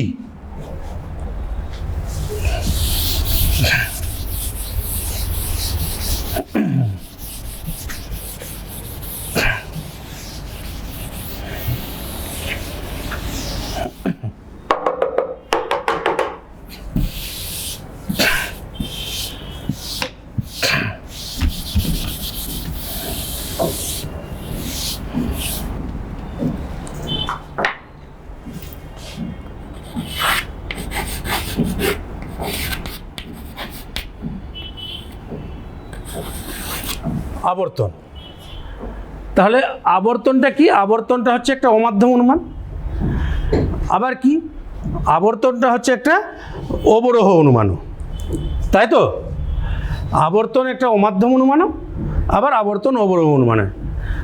আবর্তন। তাহলে আবর্তনটা কি? আবর্তনটা হচ্ছে একটা অমাধ্যম অনুমান। আবার কি? আবর্তনটা হচ্ছে একটা অবরোহ অনুমানও, তাই তো? আবর্তন একটা অমাধ্যম অনুমানও, আবার আবর্তন অবরোহ অনুমানে।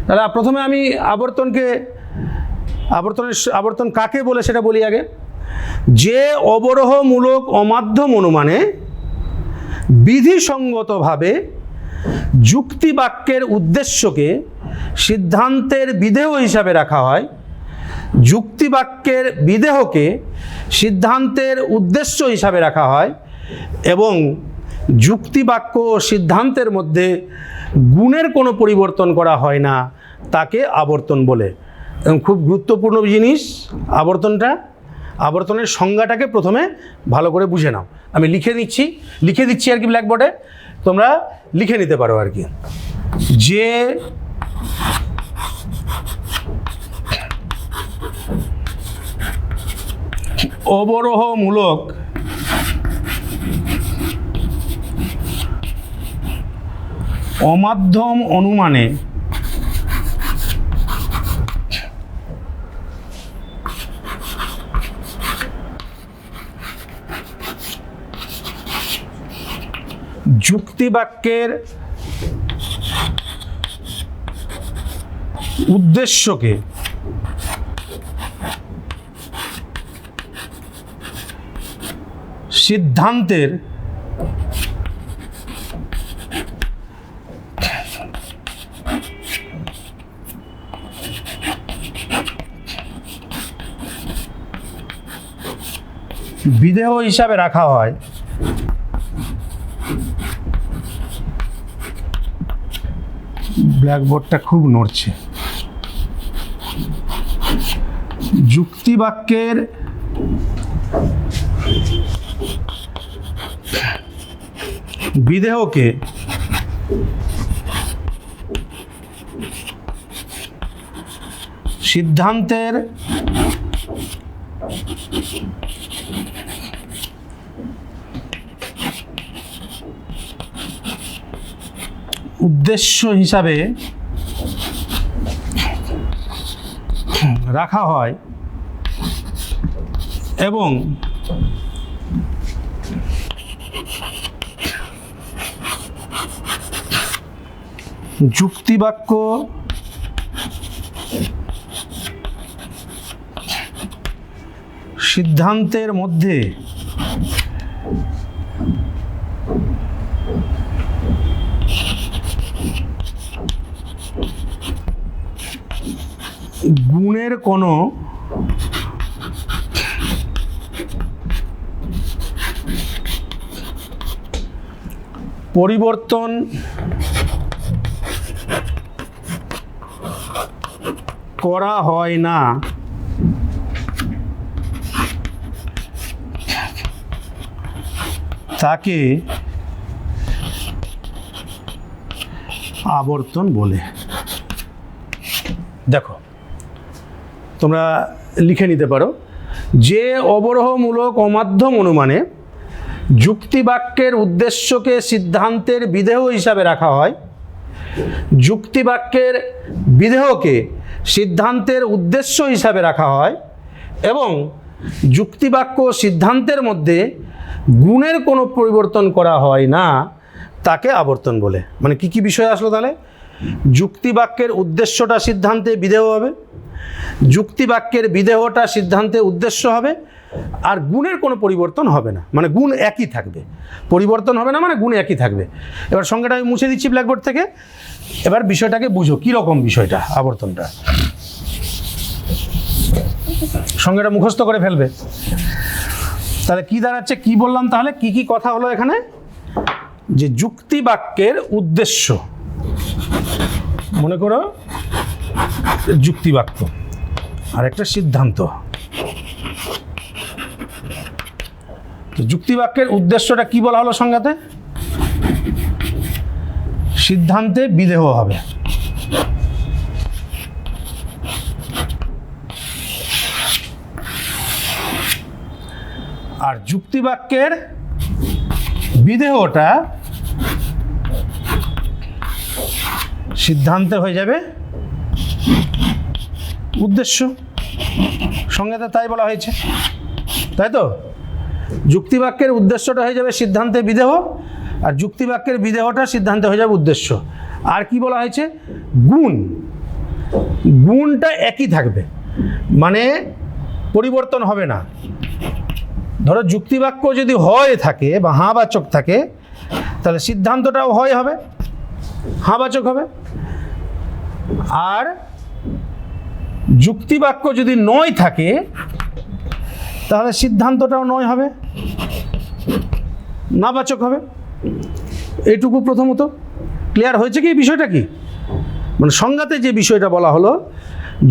তাহলে প্রথমে আমি আবর্তন কাকে বলে সেটা বলি আগে। যে অবরোহমূলক অমাধ্যম অনুমানে বিধিসঙ্গতভাবে যুক্তিবাক্যের উদ্দেশ্যকে সিদ্ধান্তের বিধেয় হিসাবে রাখা হয়, যুক্তিবাক্যের বিধেয়কে সিদ্ধান্তের উদ্দেশ্য হিসাবে রাখা হয় এবং যুক্তিবাক্য ও সিদ্ধান্তের মধ্যে গুণের কোনো পরিবর্তন করা হয় না, তাকে আবর্তন বলে। এবং খুব গুরুত্বপূর্ণ জিনিস আবর্তনটা। আবর্তনের সংজ্ঞাটাকে প্রথমে ভালো করে বুঝে নাও। আমি লিখে দিচ্ছি আর কি ব্ল্যাকবোর্ডে, তোমরা লিখে নিতে পারো আর কি। যে অবরোহমূলক অমাধ্যম অনুমানে যুক্তিবাক্যের উদ্দেশ্যকে সিদ্ধান্তের বিধেয় হিসাবে রাখা হয় ব্ল্যাকবোর্ডটা খুব নড়ছে। যুক্তিবাক্যের বিধেয়কে সিদ্ধান্তের উদ্দেশ্য হিসাবে রাখা হয় এবং যুক্তিবাক্য সিদ্ধান্তের মধ্যে গুণের কোনো পরিবর্তন করা হয় না তাকে আবর্তন বলে। দেখো, তোমরা লিখে নিতে পারো যে অবরোহমূলক অমাধ্যম অনুমানে যুক্তিবাক্যের উদ্দেশ্যকে সিদ্ধান্তের বিধেয় হিসাবে রাখা হয়, যুক্তিবাক্যের বিধেয়কে সিদ্ধান্তের উদ্দেশ্য হিসাবে রাখা হয় এবং যুক্তিবাক্য সিদ্ধান্তের মধ্যে গুণের কোনো পরিবর্তন করা হয় না তাকে আবর্তন বলে। মানে কি কি বিষয় আসলো তাহলে? যুক্তিবাক্যের উদ্দেশ্যটা সিদ্ধান্তে বিধেয় হবে, যুক্তিবাক্যের বিধেয়টা সিদ্ধান্তে উদ্দেশ্য হবে, আর গুণের কোনো পরিবর্তন হবে না, মানে গুণ একই থাকবে, পরিবর্তন হবে না, মানে গুণ একই থাকবে। এবার সংজ্ঞাটা আমি মুছে দিচ্ছি ব্ল্যাকবোর্ড থেকে। এবার বিষয়টাকে বুঝো কীরকম বিষয়টা, আবর্তনটা। সংজ্ঞাটা মুখস্থ করে ফেলবে। তাহলে কি দাঁড়াচ্ছে, কি বললাম তাহলে, কি কি কথা হলো এখানে? যে যুক্তিবাক্যের উদ্দেশ্য, মনে করো যুক্তিবাক্য আর একটা সিদ্ধান্ত। যুক্তিবাক্যের উদ্দেশ্যটা কি বলা হলো সংজ্ঞাতে? সিদ্ধান্তে বিধেয় হবে। আর যুক্তিবাক্যের বিধেয়টা সিদ্ধান্তে হয়ে যাবে উদ্দেশ্য। সংজ্ঞাতে তাই বলা হয়েছে, তাই তো? যুক্তিবাক্যের উদ্দেশ্যটা হয়ে যাবে সিদ্ধান্তে বিধেয়, আর যুক্তিবাক্যের বিধেয়টা সিদ্ধান্তে হয়ে যাবে উদ্দেশ্য। আর কি বলা হয়েছে? গুণ, গুণটা একই থাকবে, মানে পরিবর্তন হবে না। ধরো যুক্তিবাক্য যদি হয় থাকে বা হাঁবাচক থাকে, তাহলে সিদ্ধান্তটাও হয় হবে, হাঁবাচক হবে। আর যুক্তিবাক্য যদি নয় থাকে, তাহলে সিদ্ধান্তটাও নয় হবে, নাবাচক হবে। এইটুকু প্রথমত ক্লিয়ার হয়েছে কি বিষয়টা? কি মানে সংজ্ঞাতে যে বিষয়টা বলা হলো,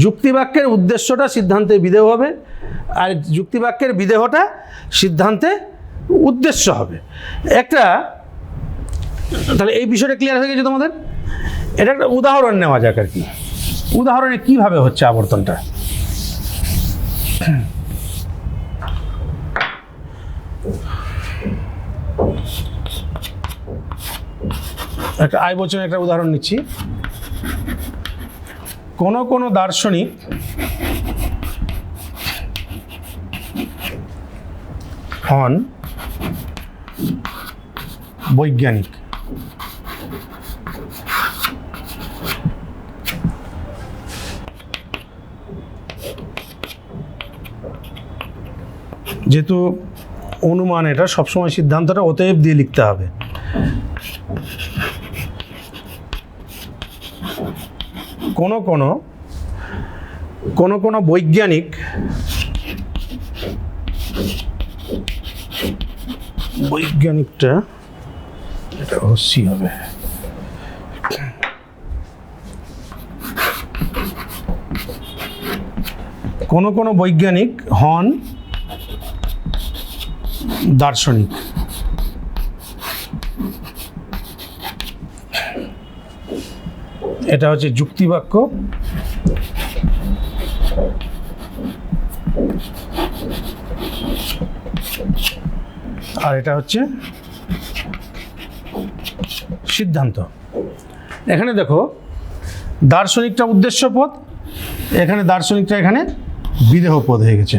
যুক্তিবাক্যের উদ্দেশ্যটা সিদ্ধান্তে বিধেয় হবে, আর যুক্তিবাক্যের বিধেয়টা সিদ্ধান্তে উদ্দেশ্য হবে। একটা, তাহলে এই বিষয়টা ক্লিয়ার হয়ে গেছে তোমাদের? এটা একটা উদাহরণ নেওয়া যাক আর কি। উদাহরণে কিভাবে হচ্ছে আবর্তনটা। একটা আই বচনের একটা উদাহরণ নিচ্ছি। কোনো দার্শনিক হন বৈজ্ঞানিক। যেহেতু অনুমান, এটা সবসময় সিদ্ধান্তটা অতএব দিয়ে লিখতে হবে। কোনো বৈজ্ঞানিক বৈজ্ঞানিকটা এটা অবশ্যই হবে। কোনো বৈজ্ঞানিক হন দার্শনিক। এটা হচ্ছে যুক্তিবাক্য। আর এটা হচ্ছে সিদ্ধান্ত। এখানে দেখো দার্শনিকটা উদ্দেশ্যপদ, এখানে দার্শনিকটা এখানে বিদেহ পদ হয়ে গেছে।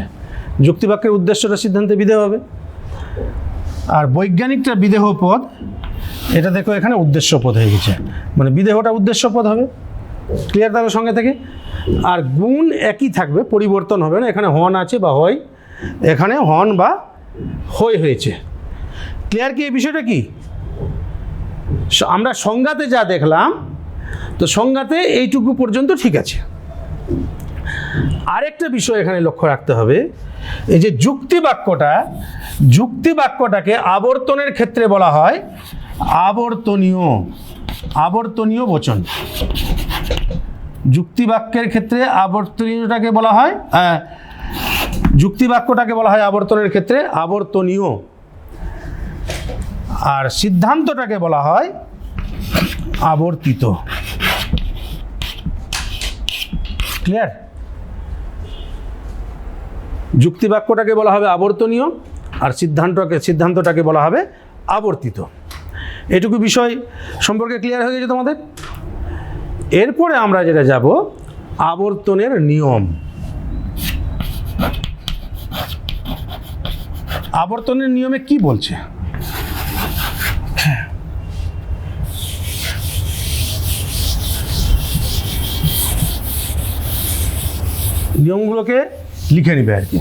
যুক্তিবাক্যের উদ্দেশ্যটা সিদ্ধান্তে বিদেহ হবে, আর বৈজ্ঞানিকটা বিদেহ পদ, এটা দেখো এখানে উদ্দেশ্য পদ হয়ে গেছে, মানে বিদেহটা উদ্দেশ্য পদ হবে। ক্লিয়ার তাহলে সঙ্গে থেকে? আর গুণ একই থাকবে, পরিবর্তন হবে না। এখানে হন আছে বা হয়, এখানে হন বা হয়েছে। ক্লিয়ার কি এই বিষয়টা? কি আমরা সংজ্ঞাতে যা দেখলাম, তো সংজ্ঞাতে এইটুকু পর্যন্ত ঠিক আছে। আরেকটা বিষয় এখানে লক্ষ্য রাখতে হবে, এই যে যুক্তিবাক্যটাকে আবর্তনের ক্ষেত্রে বলা হয় আবর্তনীয় বচন। যুক্তিবাক্যের ক্ষেত্রে আবর্তনীয়টাকে বলা হয়, যুক্তিবাক্যটাকে বলা হয় আবর্তনের ক্ষেত্রে আবর্তনীয়, আর সিদ্ধান্তটাকে বলা হয় আবর্তিত। ক্লিয়ার? যুক্তিবাক্যটাকে বলা হবে আবর্তনীয়, আর সিদ্ধান্তটাকে বলা হবে আবর্তিত। এটুকু বিষয় সম্পর্কে ক্লিয়ার হয়ে গেছে তোমাদের? এরপরে আমরা যেটা যাব, আবর্তনের নিয়ম। আবর্তনের নিয়মে কি বলছে? নিয়মগুলোকে লিখে নিবে আর কি।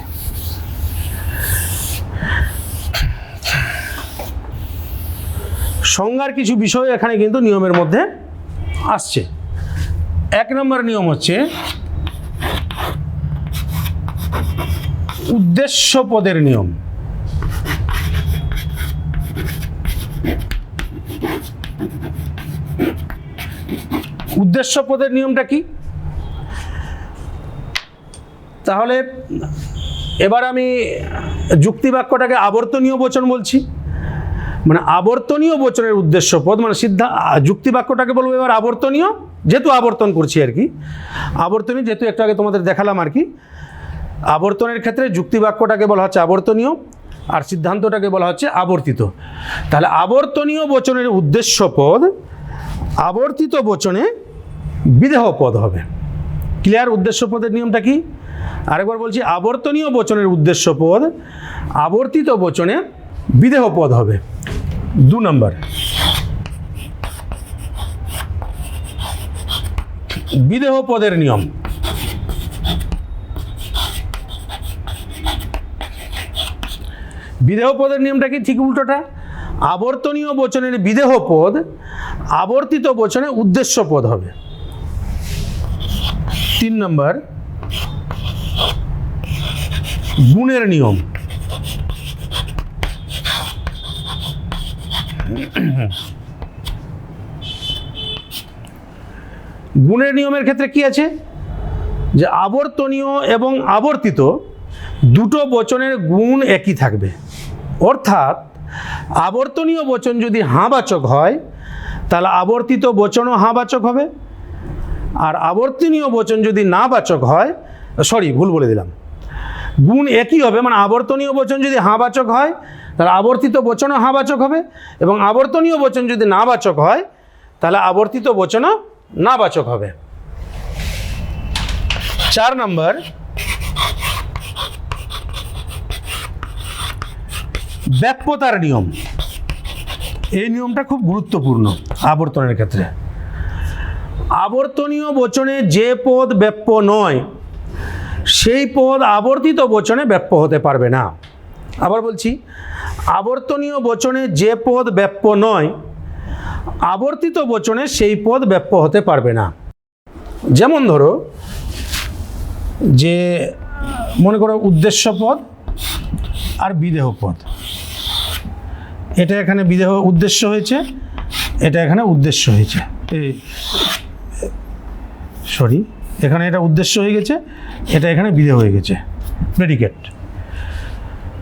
সংজ্ঞার কিছু বিষয় এখানে কিন্তু নিয়মের মধ্যে আসছে। 1 নম্বর নিয়ম হচ্ছে উদ্দেশ্য পদের নিয়ম। উদ্দেশ্য পদের নিয়মটা কি? তাহলে এবার আমি যুক্তিবাক্যটাকে আবর্তনীয় বচন বলছি, মানে আবর্তনীয় বচনের উদ্দেশ্য পদ, মানে যুক্তিবাক্যটাকে বলবো এবার আবর্তনীয়, যেহেতু আবর্তন করছি আর কি। আবর্তনীয় যেহেতু একটু আগে তোমাদের দেখালাম আর কি। আবর্তনের ক্ষেত্রে যুক্তিবাক্যটাকে বলা হচ্ছে আবর্তনীয়, আর সিদ্ধান্তটাকে বলা হচ্ছে আবর্তিত। তাহলে আবর্তনীয় বচনের উদ্দেশ্য পদ আবর্তিত বচনে বিদেহ পদ হবে। ক্লিয়ার? উদ্দেশ্য পদের নিয়মটা কি? আরেকবার বলছি, আবর্তনীয় বচনের উদ্দেশ্য পদ আবর্তিত বচনে বিদেহ পদ হবে। 2 নম্বর, বিদেহ পদের নিয়ম। বিদেহ পদের নিয়মটা কি? ঠিক উল্টোটা। আবর্তনীয় বচনের বিদেহ পদ আবর্তিত বচনে উদ্দেশ্য পদ হবে। 3 নম্বর, গুণের নিয়ম। গুণের নিয়মের ক্ষেত্রে কি আছে, যে আবর্তনীয় এবং আবর্তিত দুটো বচনের গুণ একই থাকবে। অর্থাৎ আবর্তনীয় বচন যদি হাঁবাচক হয়, তাহলে আবর্তিত বচনও হাঁবাচক হবে, আর আবর্তনীয় বচন যদি নাবাচক হয়, ভুল বলে দিলাম, গুণ একই হবে। মানে আবর্তনীয় বচন যদি হাঁবাচক হয়, তাহলে আবর্তিত বচনও হাঁবাচক হবে, এবং আবর্তনীয় বচন যদি নাবাচক হয়, তাহলে আবর্তিত বচনও নাবাচক হবে। 4 নম্বর, ব্যাপ্যতার নিয়ম। এই নিয়মটা খুব গুরুত্বপূর্ণ আবর্তনের ক্ষেত্রে। আবর্তনীয় বচনে যে পদ ব্যাপ্য নয় সেই পদ আবর্তিত বচনে ব্যাপ্য হতে পারবে না। আবার বলছি, আবর্তনীয় বচনে যে পদ ব্যাপ্য নয় আবর্তিত বচনে সেই পদ ব্যাপ্য হতে পারবে না। যেমন ধরো যে মনে করো উদ্দেশ্য পদ আর বিদেহ পদ, এটা এখানে বিদেহ উদ্দেশ্য হয়েছে, এটা এখানে উদ্দেশ্য হয়েছে, এখানে এটা উদ্দেশ্য হয়ে গেছে, এটা এখানে বিদেহ হয়ে গেছে, প্রেডিকেট।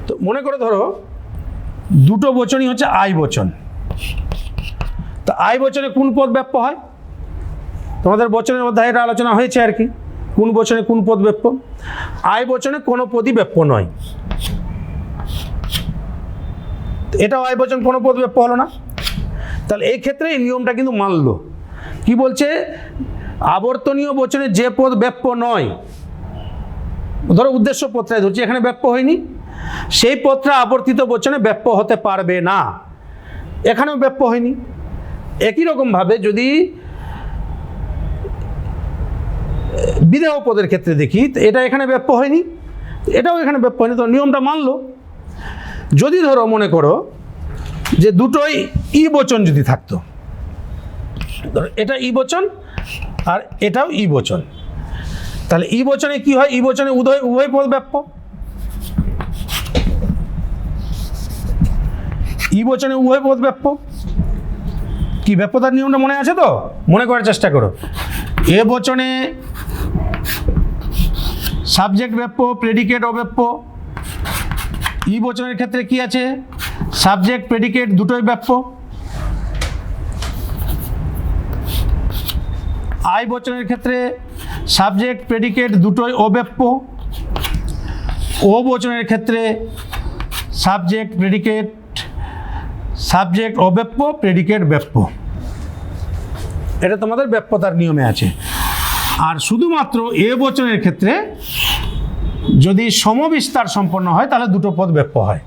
তো মনে করে ধরো দুটো বচনই হচ্ছে আই বচন। তা আই বচনে কোন পদ ব্যাপ্য হয়? তোমাদের বচনের মধ্যে এটা আলোচনা হয়েছে আর কি, কোন বচনে কোন পদ ব্যাপ্য। আই বচনে কোনো পদই ব্যাপ্য নয়, এটাও আই বচন কোনো পদ ব্যাপ্য হলো না। তাহলে এই ক্ষেত্রে এই নিয়মটা কিন্তু মানলো। কি বলছে? আবর্তনীয় বচনে যে পদ ব্যাপ্য নয়, ধরো উদ্দেশ্য পদটাই ধরছি, এখানে ব্যাপ্য হয়নি, সেই পদটা আবর্তিত বচনে ব্যাপ্য হতে পারবে না, এখানেও ব্যাপ্য হয়নি। একই রকমভাবে যদি বিদেহ পদের ক্ষেত্রে দেখি, এটা এখানে ব্যাপ্য হয়নি, এটাও এখানে ব্যাপ্য হয়নি, তো নিয়মটা মানলো। যদি ধরো মনে করো যে দুটোই ই বচন যদি থাকতো, ধরো এটা ই বচন আর এটাও ই বচন, তাহলে ই বচনে কি হয়? ই বচনে উভয় পদ ব্যাপ্য। ই বচনে উভয় পদ ব্যাপ্য। কি ব্যাপ্যতার নিয়মটা মনে আছে তো? মনে করার চেষ্টা করো। এ বচনে সাবজেক্ট ব্যাপ্য, প্রেডিকেট অব্যাপ্য। ই বচনের ক্ষেত্রে কি আছে? সাবজেক্ট প্রেডিকেট দুটোই ব্যাপ্য। আই বচনের ক্ষেত্রে সাবজেক্ট প্রেডিকেট দুটোই অব্যাপ্য। ও বচনের ক্ষেত্রে সাবজেক্ট প্রেডিকেট, সাবজেক্ট অব্যাপ্য, প্রেডিকেট ব্যাপ্য। এটা তোমাদের ব্যাপ্যতার নিয়মে আছে। আর শুধুমাত্র এ বচনের ক্ষেত্রে যদি সমবিস্তার সম্পন্ন হয় তাহলে দুটো পদ ব্যাপ্য হয়।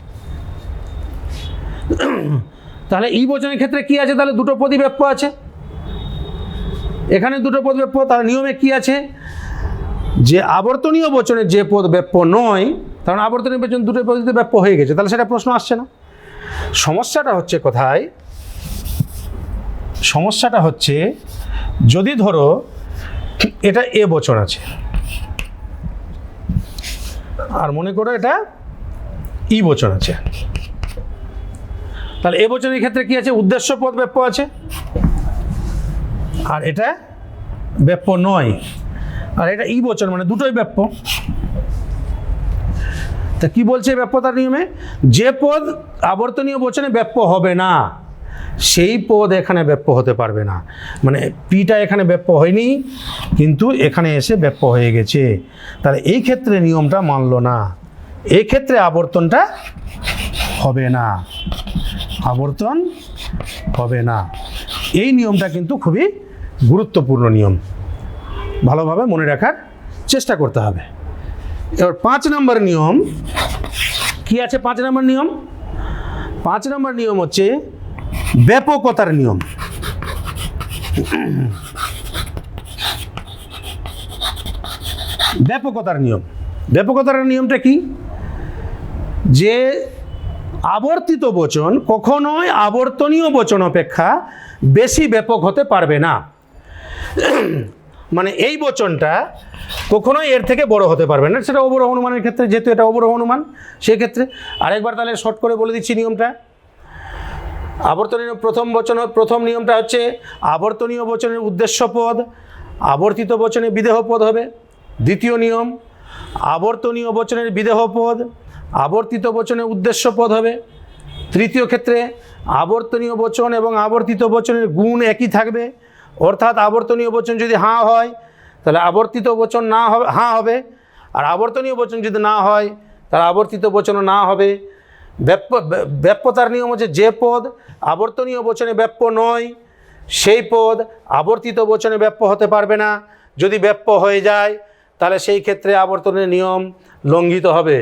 তাহলে ই বচনের ক্ষেত্রে কি আছে? তাহলে দুটো পদই ব্যাপ্য আছে, এখানে দুটো পদ ব্যাপ্য। তার নিয়মে কি আছে? যে আবর্তনীয় বচনে যে পদ ব্যাপ্য নয়, কারণ আবর্তনীয় বচন দুটো পদে ব্যাপ্য হয়ে গেছে, তাহলে সেটা প্রশ্ন আসছে না। সমস্যাটা হচ্ছে কোথায়? সমস্যাটা হচ্ছে যদি ধরো এটা এ বচন আছে আর মনে করো এটা ই বচন আছে, তাহলে এ বচনের ক্ষেত্রে কি আছে? উদ্দেশ্য পদ ব্যাপ্য আছে, আর এটা ব্যাপ্য নয়, আর এটা ই বচন, মানে দুটোই ব্যাপ্য। তা কি বলছে ব্যাপ্যতার নিয়মে? যে পদ আবর্তনীয় বচনে ব্যাপ্য হবে না সেই পদ এখানে ব্যাপ্য হতে পারবে না। মানে পিটা এখানে ব্যাপ্য হয়নি, কিন্তু এখানে এসে ব্যাপ্য হয়ে গেছে, তাহলে এই ক্ষেত্রে নিয়মটা মানলো না, এই ক্ষেত্রে আবর্তনটা হবে না, আবর্তন হবে না। এই নিয়মটা কিন্তু খুবই গুরুত্বপূর্ণ নিয়ম, ভালোভাবে মনে রাখার চেষ্টা করতে হবে। এবার 5 নম্বর নিয়ম কি আছে? 5 নম্বর নিয়ম, 5 নম্বর নিয়ম হচ্ছে ব্যাপকতার নিয়ম। ব্যাপকতার নিয়ম, ব্যাপকতার নিয়মটা কি? যে আবর্তিত বচন কখনোই আবর্তনীয় বচন অপেক্ষা বেশি ব্যাপক হতে পারবে না। মানে এই বচনটা কখনোই এর থেকে বড় হতে পারবে না, সেটা অবরোহ অনুমানের ক্ষেত্রে, যেহেতু এটা অবরোহ অনুমান সেই ক্ষেত্রে। আরেকবার তাহলে শর্ট করে বলে দিচ্ছি নিয়মটা। আবর্তনীয় প্রথম নিয়মটা হচ্ছে আবর্তনীয় বচনের উদ্দেশ্য পদ আবর্তিত বচনে বিদেহ পদ হবে। দ্বিতীয় নিয়ম, আবর্তনীয় বচনের বিদেহ পদ আবর্তিত বচনে উদ্দেশ্য পদ হবে। তৃতীয় ক্ষেত্রে আবর্তনীয় বচন এবং আবর্তিত বচনের গুণ একই থাকবে, অর্থাৎ আবর্তনীয় বচন যদি হাঁ হয় তাহলে আবর্তিত বচন না হবে, হাঁ হবে, আর আবর্তনীয় বচন যদি না হয় তাহলে আবর্তিত বচনও না হবে। ব্যাপ্যতার নিয়ম হচ্ছে যে পদ আবর্তনীয় বচনে ব্যাপ্য নয় সেই পদ আবর্তিত বচনে ব্যপ্য হতে পারবে না। যদি ব্যপ্য হয়ে যায় তাহলে সেই ক্ষেত্রে আবর্তনের নিয়ম লঙ্ঘিত হবে।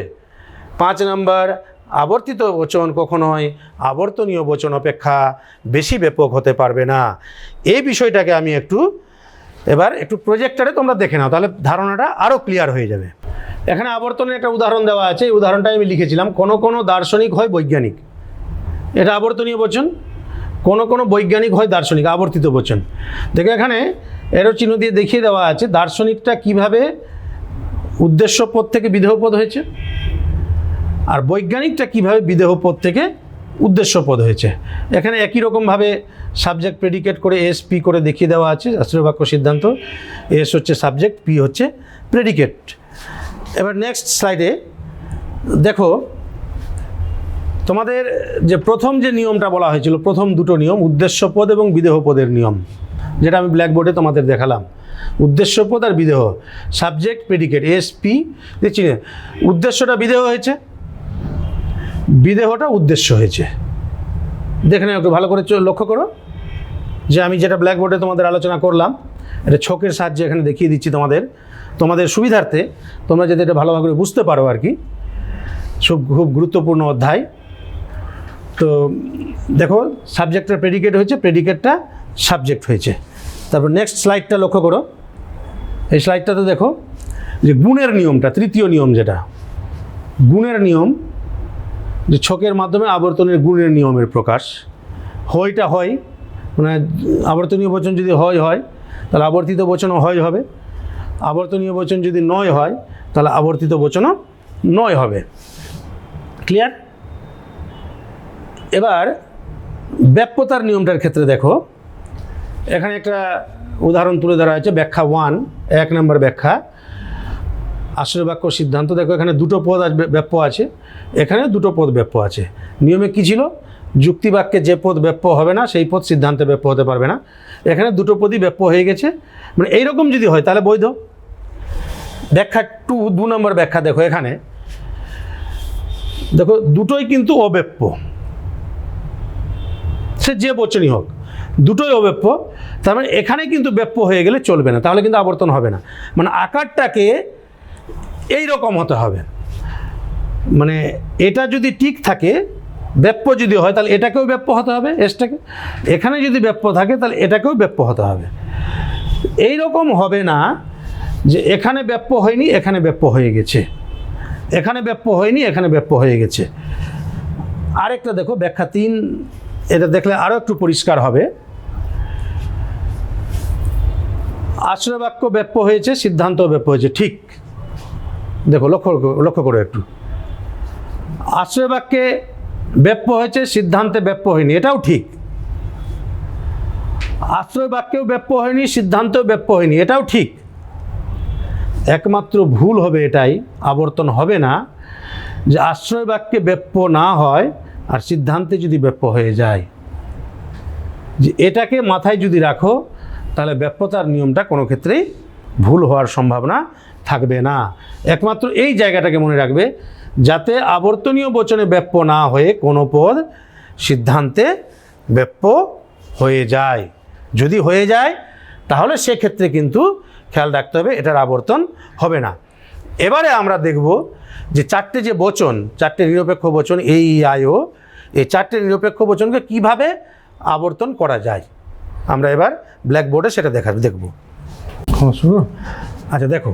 5 নম্বর, আবর্তিত বচন কখনোই আবর্তনীয় বচন অপেক্ষা বেশি ব্যাপক হতে পারবে না। এই বিষয়টাকে আমি এবার একটু প্রজেক্টরে তোমরা দেখে নাও, তাহলে ধারণাটা আরও ক্লিয়ার হয়ে যাবে। এখানে আবর্তনের একটা উদাহরণ দেওয়া আছে, এই উদাহরণটাই আমি লিখেছিলাম। কোনো দার্শনিক হয় বৈজ্ঞানিক, এটা আবর্তনীয় বচন। কোনো বৈজ্ঞানিক হয় দার্শনিক, আবর্তিত বচন। দেখো এখানে এরও চিহ্ন দিয়ে দেখিয়ে দেওয়া আছে দার্শনিকটা কিভাবে উদ্দেশ্য পদ থেকে বিদেহ পদ হয়েছে, আর বৈজ্ঞানিকটা কিভাবে বিদেহ পদ থেকে উদ্দেশ্য পদ হয়েছে। এখানে একই রকমভাবে সাবজেক্ট প্রেডিকেট করে এস পি করে দেখিয়ে দেওয়া আছে আশ্রয় বাক্য সিদ্ধান্ত। এস হচ্ছে সাবজেক্ট, পি হচ্ছে প্রেডিকেট। এবার নেক্সট স্লাইডে দেখো তোমাদের যে প্রথম যে নিয়মটা বলা হয়েছিল, প্রথম দুটো নিয়ম উদ্দেশ্য পদ এবং বিদেহ পদের নিয়ম, যেটা আমি ব্ল্যাকবোর্ডে তোমাদের দেখালাম। উদ্দেশ্য পদ আর বিদেহ, সাবজেক্ট প্রেডিকেট এস পি। দেখছি উদ্দেশ্যটা বিদেহ হয়েছে, বিদেহটা উদ্দেশ্য হয়েছে। দেখে নাও একটু ভালো করে লক্ষ্য করো যে আমি যেটা ব্ল্যাকবোর্ডে তোমাদের আলোচনা করলাম, এটা ছকের সাহায্যে এখানে দেখিয়ে দিচ্ছি তোমাদের সুবিধার্থে, তোমরা যাতে এটা ভালোভাবে বুঝতে পারো আর কি। খুব গুরুত্বপূর্ণ অধ্যায়। তো দেখো সাবজেক্টটা প্রেডিকেট হয়েছে, প্রেডিকেটটা সাবজেক্ট হয়েছে। তারপর নেক্সট স্লাইডটা লক্ষ্য করো। এই স্লাইডটাতে দেখো যে গুণের নিয়মটা, তৃতীয় নিয়ম, যেটা গুণের নিয়ম, যে ছকের মাধ্যমে আবর্তনের গুণের নিয়মের প্রকাশ। হয়টা হয়, মানে আবর্তনীয় বচন যদি হয় তাহলে আবর্তিত বচনও হয় হবে, আবর্তনীয় বচন যদি নয় হয় তাহলে আবর্তিত বচনও নয় হবে। ক্লিয়ার? এবার ব্যাপ্যতার নিয়মটার ক্ষেত্রে দেখো এখানে একটা উদাহরণ তুলে ধরা হয়েছে। ব্যাখ্যা 1, 1 নম্বর ব্যাখ্যা, আশ্রয় বাক্য সিদ্ধান্ত। দেখো এখানে দুটো পদ ব্যাপ্য আছে, এখানে দুটো পদ ব্যাপ্য আছে। নিয়মে কি ছিল? যুক্তি বাক্যে যে পদ ব্যাপ্য হবে না সেই পদ সিদ্ধান্তে ব্যাপ্য হতে পারবে না। এখানে দুটো পদই ব্যাপ্য হয়ে গেছে, মানে এইরকম যদি হয় তাহলে বৈধ। ব্যাখ্যা 2 নম্বর ব্যাখ্যা দেখো, এখানে দেখো দুটোই কিন্তু অব্যাপ্য, সে যে বচনই হোক দুটোই অব্যাপ্য। তার মানে এখানে কিন্তু ব্যাপ্য হয়ে গেলে চলবে না, তাহলে কিন্তু আবর্তন হবে না। মানে আকারটাকে এই রকম হতে হবে, মানে এটা যদি ঠিক থাকে, ব্যাপ্য যদি হয় তাহলে এটাকেও ব্যাপ্য হতে হবে, এসটাকে। এখানে যদি ব্যাপ্য থাকে তাহলে এটাকেও ব্যাপ্য হতে হবে। এই রকম হবে না যে এখানে ব্যাপ্য হয়নি এখানে ব্যাপ্য হয়ে গেছে, এখানে ব্যাপ্য হয়নি এখানে ব্যাপ্য হয়ে গেছে। আরেকটা দেখো ব্যাখ্যা 3, এটা দেখলে আরও একটু পরিষ্কার হবে। আশ্রয় বাক্য ব্যাপ্য হয়েছে, সিদ্ধান্ত ব্যাপ্য হয়েছে, ঠিক। দেখো লক্ষ্য করো একটু, আশ্রয় বাক্যে ব্যাপ্য হয়েছে, সিদ্ধান্তে ব্যাপ্য হয়নি, এটাও ঠিক। আশ্রয় বাক্যেও ব্যাপ্য হয়নি, সিদ্ধান্তেও ব্যাপ্য হয়নি, এটাও ঠিক। একমাত্র ভুল হবে এটাই, আবর্তন হবে না, যে আশ্রয় বাক্যে ব্যাপ্য না হয় আর সিদ্ধান্তে যদি ব্যাপ্য হয়ে যায়। যে এটাকে মাথায় যদি রাখো তাহলে ব্যাপ্যতার নিয়মটা কোনো ক্ষেত্রেই ভুল হওয়ার সম্ভাবনা থাকবে না। একমাত্র এই জায়গাটাকে মনে রাখবে, যাতে আবর্তনীয় বচনে ব্যাপ্য না হয়ে কোনো পদ সিদ্ধান্তে ব্যাপ্য হয়ে যায়। যদি হয়ে যায় তাহলে সেক্ষেত্রে কিন্তু খেয়াল রাখতে হবে এটার আবর্তন হবে না। এবারে আমরা দেখব যে চারটে যে বচন, চারটে নিরপেক্ষ বচন এই আয়ও, এই চারটে নিরপেক্ষ বচনকে কিভাবে আবর্তন করা যায় আমরা এবার ব্ল্যাকবোর্ডে সেটা দেখব। আচ্ছা দেখো,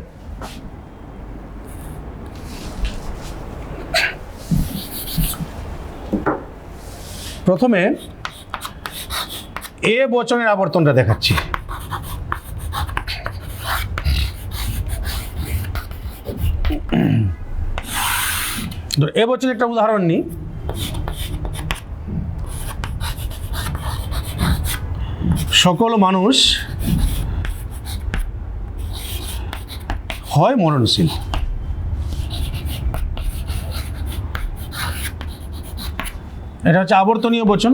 প্রথমে এ বচনের আবর্তনটা দেখাচ্ছি। এ বচনের একটা উদাহরণ নিই। সকল মানুষ হয় মরণশীল। এটা হচ্ছে আবর্তনীয় বচন।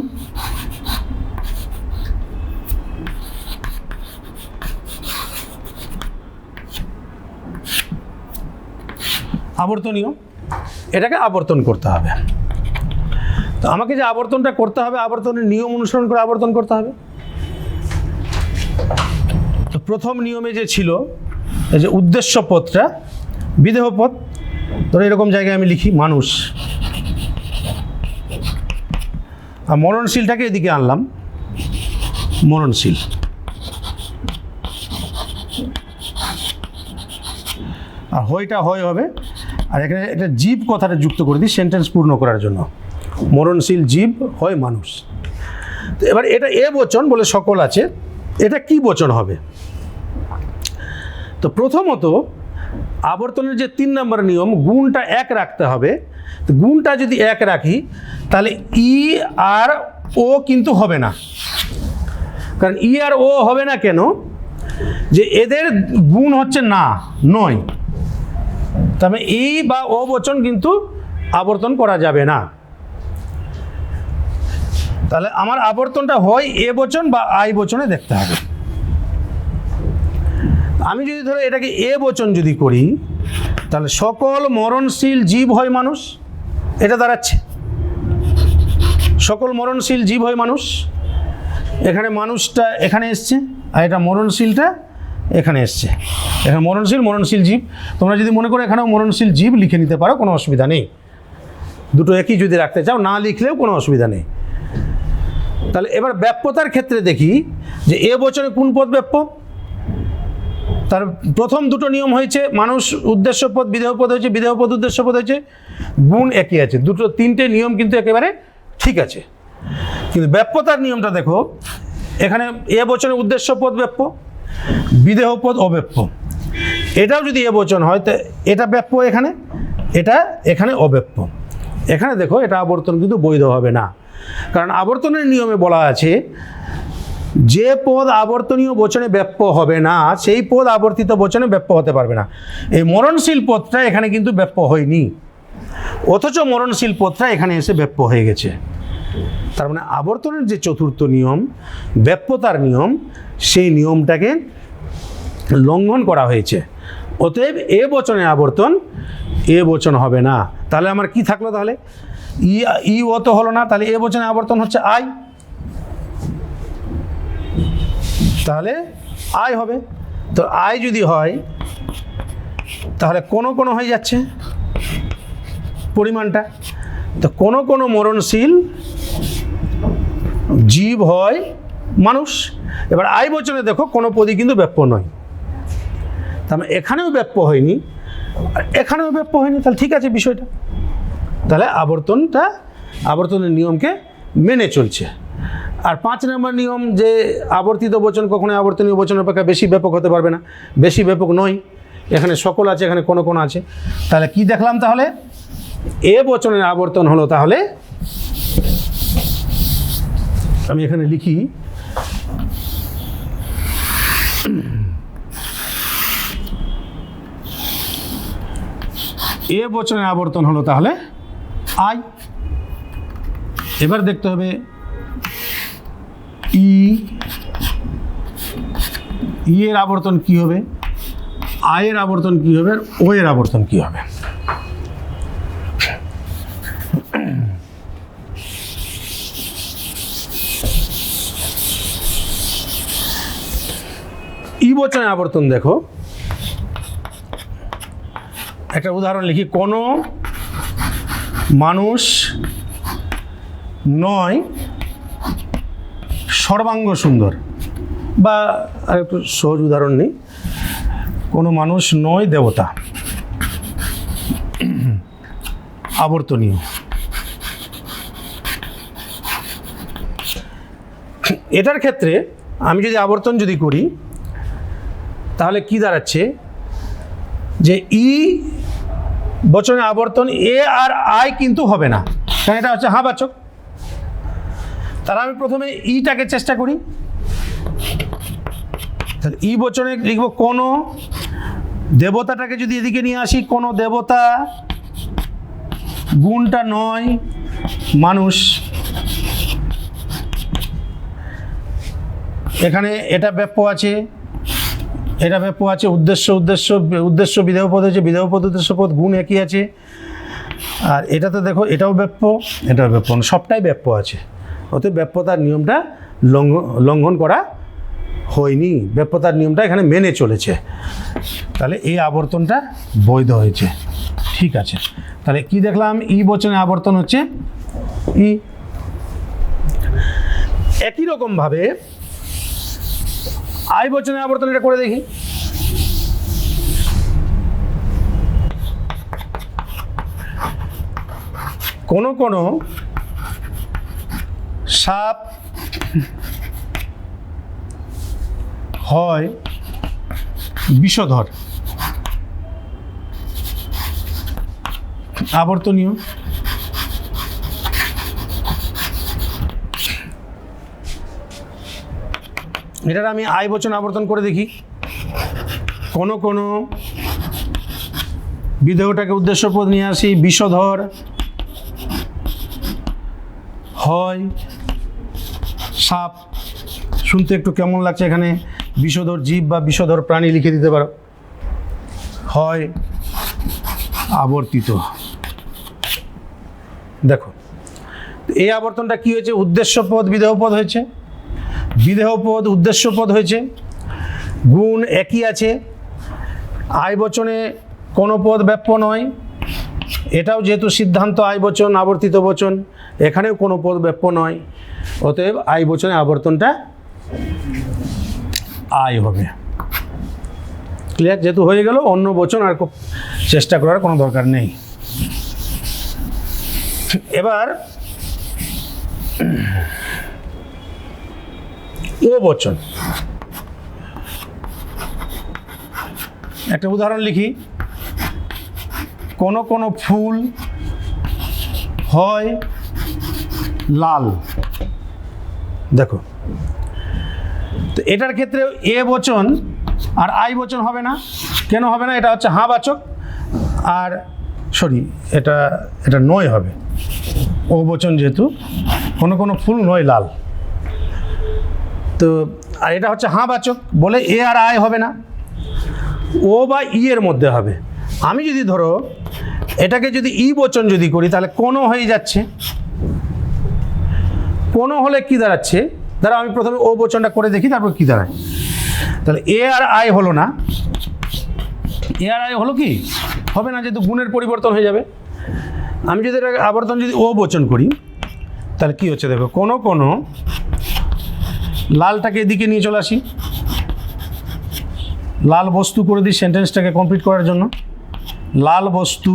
আবর্তনীয়, এটাকে আবর্তন করতে হবে। তো আমাকে যে আবর্তনটা করতে হবে, আবর্তনের নিয়ম অনুসরণ করে আবর্তন করতে হবে। প্রথম নিয়মে যে ছিল এই যে উদ্দেশ্য পদটা বিদেহ পদ, ধরো এরকম জায়গায় আমি লিখি মানুষ, আর মরণশীলটাকে এদিকে আনলাম মরণশীল। আর হয়টা হয় হবে, আর এখানে একটা জীব কথাটা যুক্ত করে দিই সেন্টেন্স পূর্ণ করার জন্য, মরণশীল জীব হয় মানুষ। তো এবার এটা এ বচন বলে সকল আছে, এটা কি বচন হবে? তো প্রথমত আবর্তনের যে 3 নম্বর নিয়ম, গুণটা 1 রাখতে হবে। তো গুণটা যদি 1 রাখি তাহলে ই আর ও কিন্তু হবে না। কারণ ই আর ও হবে না কেন? যে এদের গুণ হচ্ছে না, নয়, তবে ই বা ও বচন কিন্তু আবর্তন করা যাবে না। তাহলে আমার আবর্তনটা হয় এ বচন বা আই বচনে দেখতে হবে। আমি যদি ধরো এটাকে এ বচন যদি করি তাহলে সকল মরণশীল জীব হয় মানুষ, এটা দাঁড়াচ্ছে সকল মরণশীল জীব হয় মানুষ। এখানে মানুষটা এখানে এসছে, আর এটা মরণশীলটা এখানে এসছে। এখানে মরণশীল জীব, তোমরা যদি মনে করো এখানেও মরণশীল জীব লিখে নিতে পারো, কোনো অসুবিধা নেই। দুটো একই যদি রাখতে চাও, না লিখলেও কোনো অসুবিধা নেই। তাহলে এবার ব্যাপ্যতার ক্ষেত্রে দেখি যে এ বচনে কোন পদ ব্যাপ্য। তার প্রথম দুটো নিয়ম হয়েছে, মানুষ উদ্দেশ্য পদ বিদেহ পদ হয়েছে, বিদেহ পদ উদ্দেশ্য পদ হয়েছে, গুণ একই আছে। তিনটে নিয়ম কিন্তু একেবারে ঠিক আছে। কিন্তু ব্যাপ্যতার নিয়মটা দেখো, এখানে এ বচনে উদ্দেশ্য পদ ব্যাপ্য, বিদেহ পদ অব্যাপ্য। এটাও যদি এ বচন হয় তো এটা ব্যাপ্য, এখানে এটা এখানে অব্যাপ্য। এখানে দেখো এটা আবর্তন কিন্তু বৈধ হবে না, কারণ আবর্তনের নিয়মে বলা আছে যে পদ আবর্তনীয় বচনে ব্যাপ্য হবে না সেই পদ আবর্তিত বচনে ব্যাপ্য হতে পারবে না। এই মরণশীল পদটা এখানে কিন্তু ব্যাপ্য হয়নি, অথচ মরণশীল পদটা এখানে এসে ব্যাপ্য হয়ে গেছে। তার মানে আবর্তনের যে চতুর্থ নিয়ম, ব্যাপ্যতার নিয়ম, সেই নিয়মটাকে লঙ্ঘন করা হয়েছে। অতএব এ বচনে আবর্তন এ বচন হবে না। তাহলে আমার কি থাকলো? তাহলে ই ও তো হলো না, তাহলে এ বচনে আবর্তন হচ্ছে আই, তাহলে আই হবে। তো আই যদি হয় তাহলে কোনো হয়ে যাচ্ছে পরিমাণটা। তো কোনো মরণশীল জীব হয় মানুষ। এবার আই বচনে দেখো কোনো পদই কিন্তু ব্যাপ্য নয়, তার মানে এখানেও ব্যাপ্য হয়নি আর এখানেও ব্যাপ্য হয়নি। তাহলে ঠিক আছে বিষয়টা, তাহলে আবর্তনের নিয়মকে মেনে চলছে। আর 5 নম্বর নিয়ম যে আবর্তিত বচন কখনো আবর্তনীয় বচন অপেক্ষা বেশি ব্যাপক হতে পারবে না, বেশি ব্যাপক নয়। এখানে সকল আছে, এখানে কোনো আছে। তাহলে কি দেখলাম? তাহলে এ বচনের আবর্তন হলো, তাহলে আমি এখানে লিখি এ বচনের আবর্তন হলো তাহলে আই। এবার দেখতে হবে ই এর আবর্তন কি হবে, আই এর আবর্তন কি হবে, আর ও এর আবর্তন কি হবে। ই বচনের আবর্তন দেখো, একটা উদাহরণ লিখি, কোনো মানুষ নয় সর্বাঙ্গ সুন্দর, বা আর একটু সহজ উদাহরণ নেই, কোনো মানুষ নয় দেবতা। আবর্তনীয়। এটার ক্ষেত্রে আমি যদি আবর্তন যদি করি তাহলে কি দাঁড়াচ্ছে যে ই বচনের আবর্তন এ আর আই কিন্তু হবে না, কারণ এটা হচ্ছে হাবাচক। তাহলে আমি প্রথমে ইটাকে চেষ্টা করি, তাহলে ই বচনে লিখব কোনো দেবতাটাকে যদি এদিকে নিয়ে আসি, কোনো দেবতা, গুণটা নয় মানুষ। এখানে এটা ব্যাপ্য আছে, এটা ব্যাপ্য আছে, উদ্দেশ্য বিদেহ পদ হয়েছে, বিদেহ পদ উদ্দেশ্য পদ, গুণ একই আছে। আর এটা তো দেখো এটাও ব্যাপ্য, এটাও ব্যাপ্য, সবটাই ব্যাপ্য আছে। অতএব ব্যাপ্যতার নিয়মটা লঙ্ঘন করা হয়নি, ব্যাপ্যতার নিয়মটা এখানে মেনে চলেছে, তাহলে এই আবর্তনটা বৈধ হয়েছে। ঠিক আছে, তাহলে কি দেখলাম, ই বচনে আবর্তন হচ্ছে ই। একই রকমভাবে আই বচনে আবর্তন এটা করে দেখি। কোনো কোনো সাপ হয় বিষধর, আবর্তনীয়। এটার আমি আই বচন আবর্তন করে দেখি। কোনো কোনো বিদেহটাকে উদ্দেশ্যপদ নিয়ে আসি, বিষধর হয় সাপ। শুনতে একটু কেমন লাগছে, এখানে বিষধর জীব বা বিষধর প্রাণী লিখে দিতে পারো। হয় আবর্তিত। দেখো এই আবর্তনটা কি হয়েছে, উদ্দেশ্যপদ বিদেহপদ হয়েছে, বিদেহপদ উদ্দেশ্যপদ হয়েছে, গুণ একই আছে। আই বচনে কোনো পদ ব্যাপ্য নয়, এটাও যেহেতু সিদ্ধান্ত আই বচন আবর্তিত বচন, এখানেও কোনো পদ ব্যাপ্য নয়, অতএব আই বচনে আবর্তনটা আই হবে। ক্লিয়ার? যেহেতু হয়ে গেল, অন্য বচন আর চেষ্টা করার কোনো দরকার নেই। এবার ও বচন, একটা উদাহরণ লিখি। কোনো কোনো ফুল হয় লাল। দেখো তো এটার ক্ষেত্রে এ বচন আর আই বচন হবে না। কেন হবে না? এটা হচ্ছে হাঁ বাচক, আর সরি এটা এটা নয় হবে। ও বচন যেহেতু, কোনো কোনো ফুল নয় লাল, তো আর এটা হচ্ছে হাঁ বাচক বলে এ আর আই হবে না, ও বা ই এর মধ্যে হবে। আমি যদি ধরো এটাকে যদি ই বচন যদি করি, তাহলে কোনো হয়ে যাচ্ছে। কোনো হলে কি দাঁড়াচ্ছে, দাঁড়া আমি প্রথমে ও বচনটা করে দেখি, তারপর কি দাঁড়ায়। তাহলে এ আর আই হলো না, এ আর আই হলো কি হবে না, যেহেতু গুণের পরিবর্তন হয়ে যাবে। আমি যদি এটা আবর্তন যদি ও বচন করি, তাহলে কি হচ্ছে দেখো, কোনো কোনো লালটাকে এদিকে নিয়ে চলে আসি, লাল বস্তু করে দিই সেন্টেন্সটাকে কমপ্লিট করার জন্য। লাল বস্তু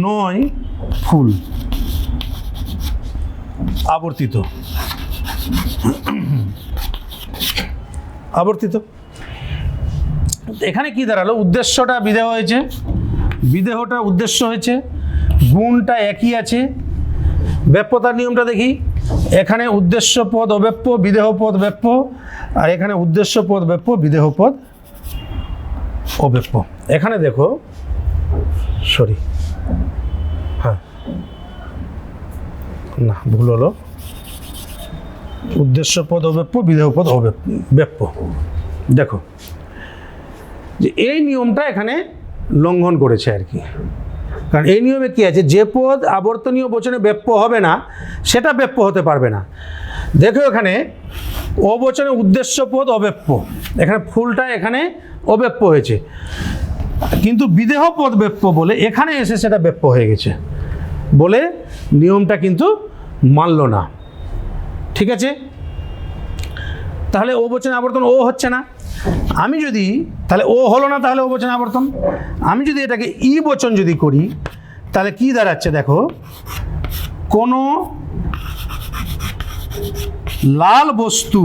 নয় ফুল, আবর্তিত। আবর্তিত এখানে কি দাঁড়ালো, উদ্দেশ্যটা বিদেহ হয়েছে, বিদেহটা উদ্দেশ্য হয়েছে, গুণটা একই আছে। ব্যাপ্যতার নিয়মটা দেখি, এখানে উদ্দেশ্য পদ অব্যাপ্য, বিদেহ পদ ব্যাপ্য, আর এখানে উদ্দেশ্য পদ ব্যাপ্য, বিদেহ পদ অব্যাপ্য। এখানে দেখো সরি, হ্যাঁ না ভুল হলো, উদ্দেশ্য পদ অব্যাপ্য, বিদেহ পদ ব্যাপ্য। দেখো যে এই নিয়মটা এখানে লঙ্ঘন করেছে আর কি। কারণ এই নিয়মে কি আছে, যে পদ আবর্তনীয় বচনে ব্যাপ্য হবে না সেটা ব্যাপ্য হতে পারবে না। দেখো এখানে ও বচনে উদ্দেশ্য পদ অব্যাপ্য, এখানে ফুলটা এখানে অব্যাপ্য হয়েছে, কিন্তু বিদেহ পদ ব্যাপ্য বলে এখানে এসে সেটা ব্যাপ্য হয়ে গেছে বলে নিয়মটা কিন্তু মানল না। ঠিক আছে, তাহলে ও বচনে আবর্তন ও হচ্ছে না। আমি যদি তাহলে ও হলো না, তাহলে ও বচনে আবর্তন। আমি যদি এটাকে ই বচন যদি করি, তাহলে কি দাঁড়াচ্ছে দেখো, কোনো লাল বস্তু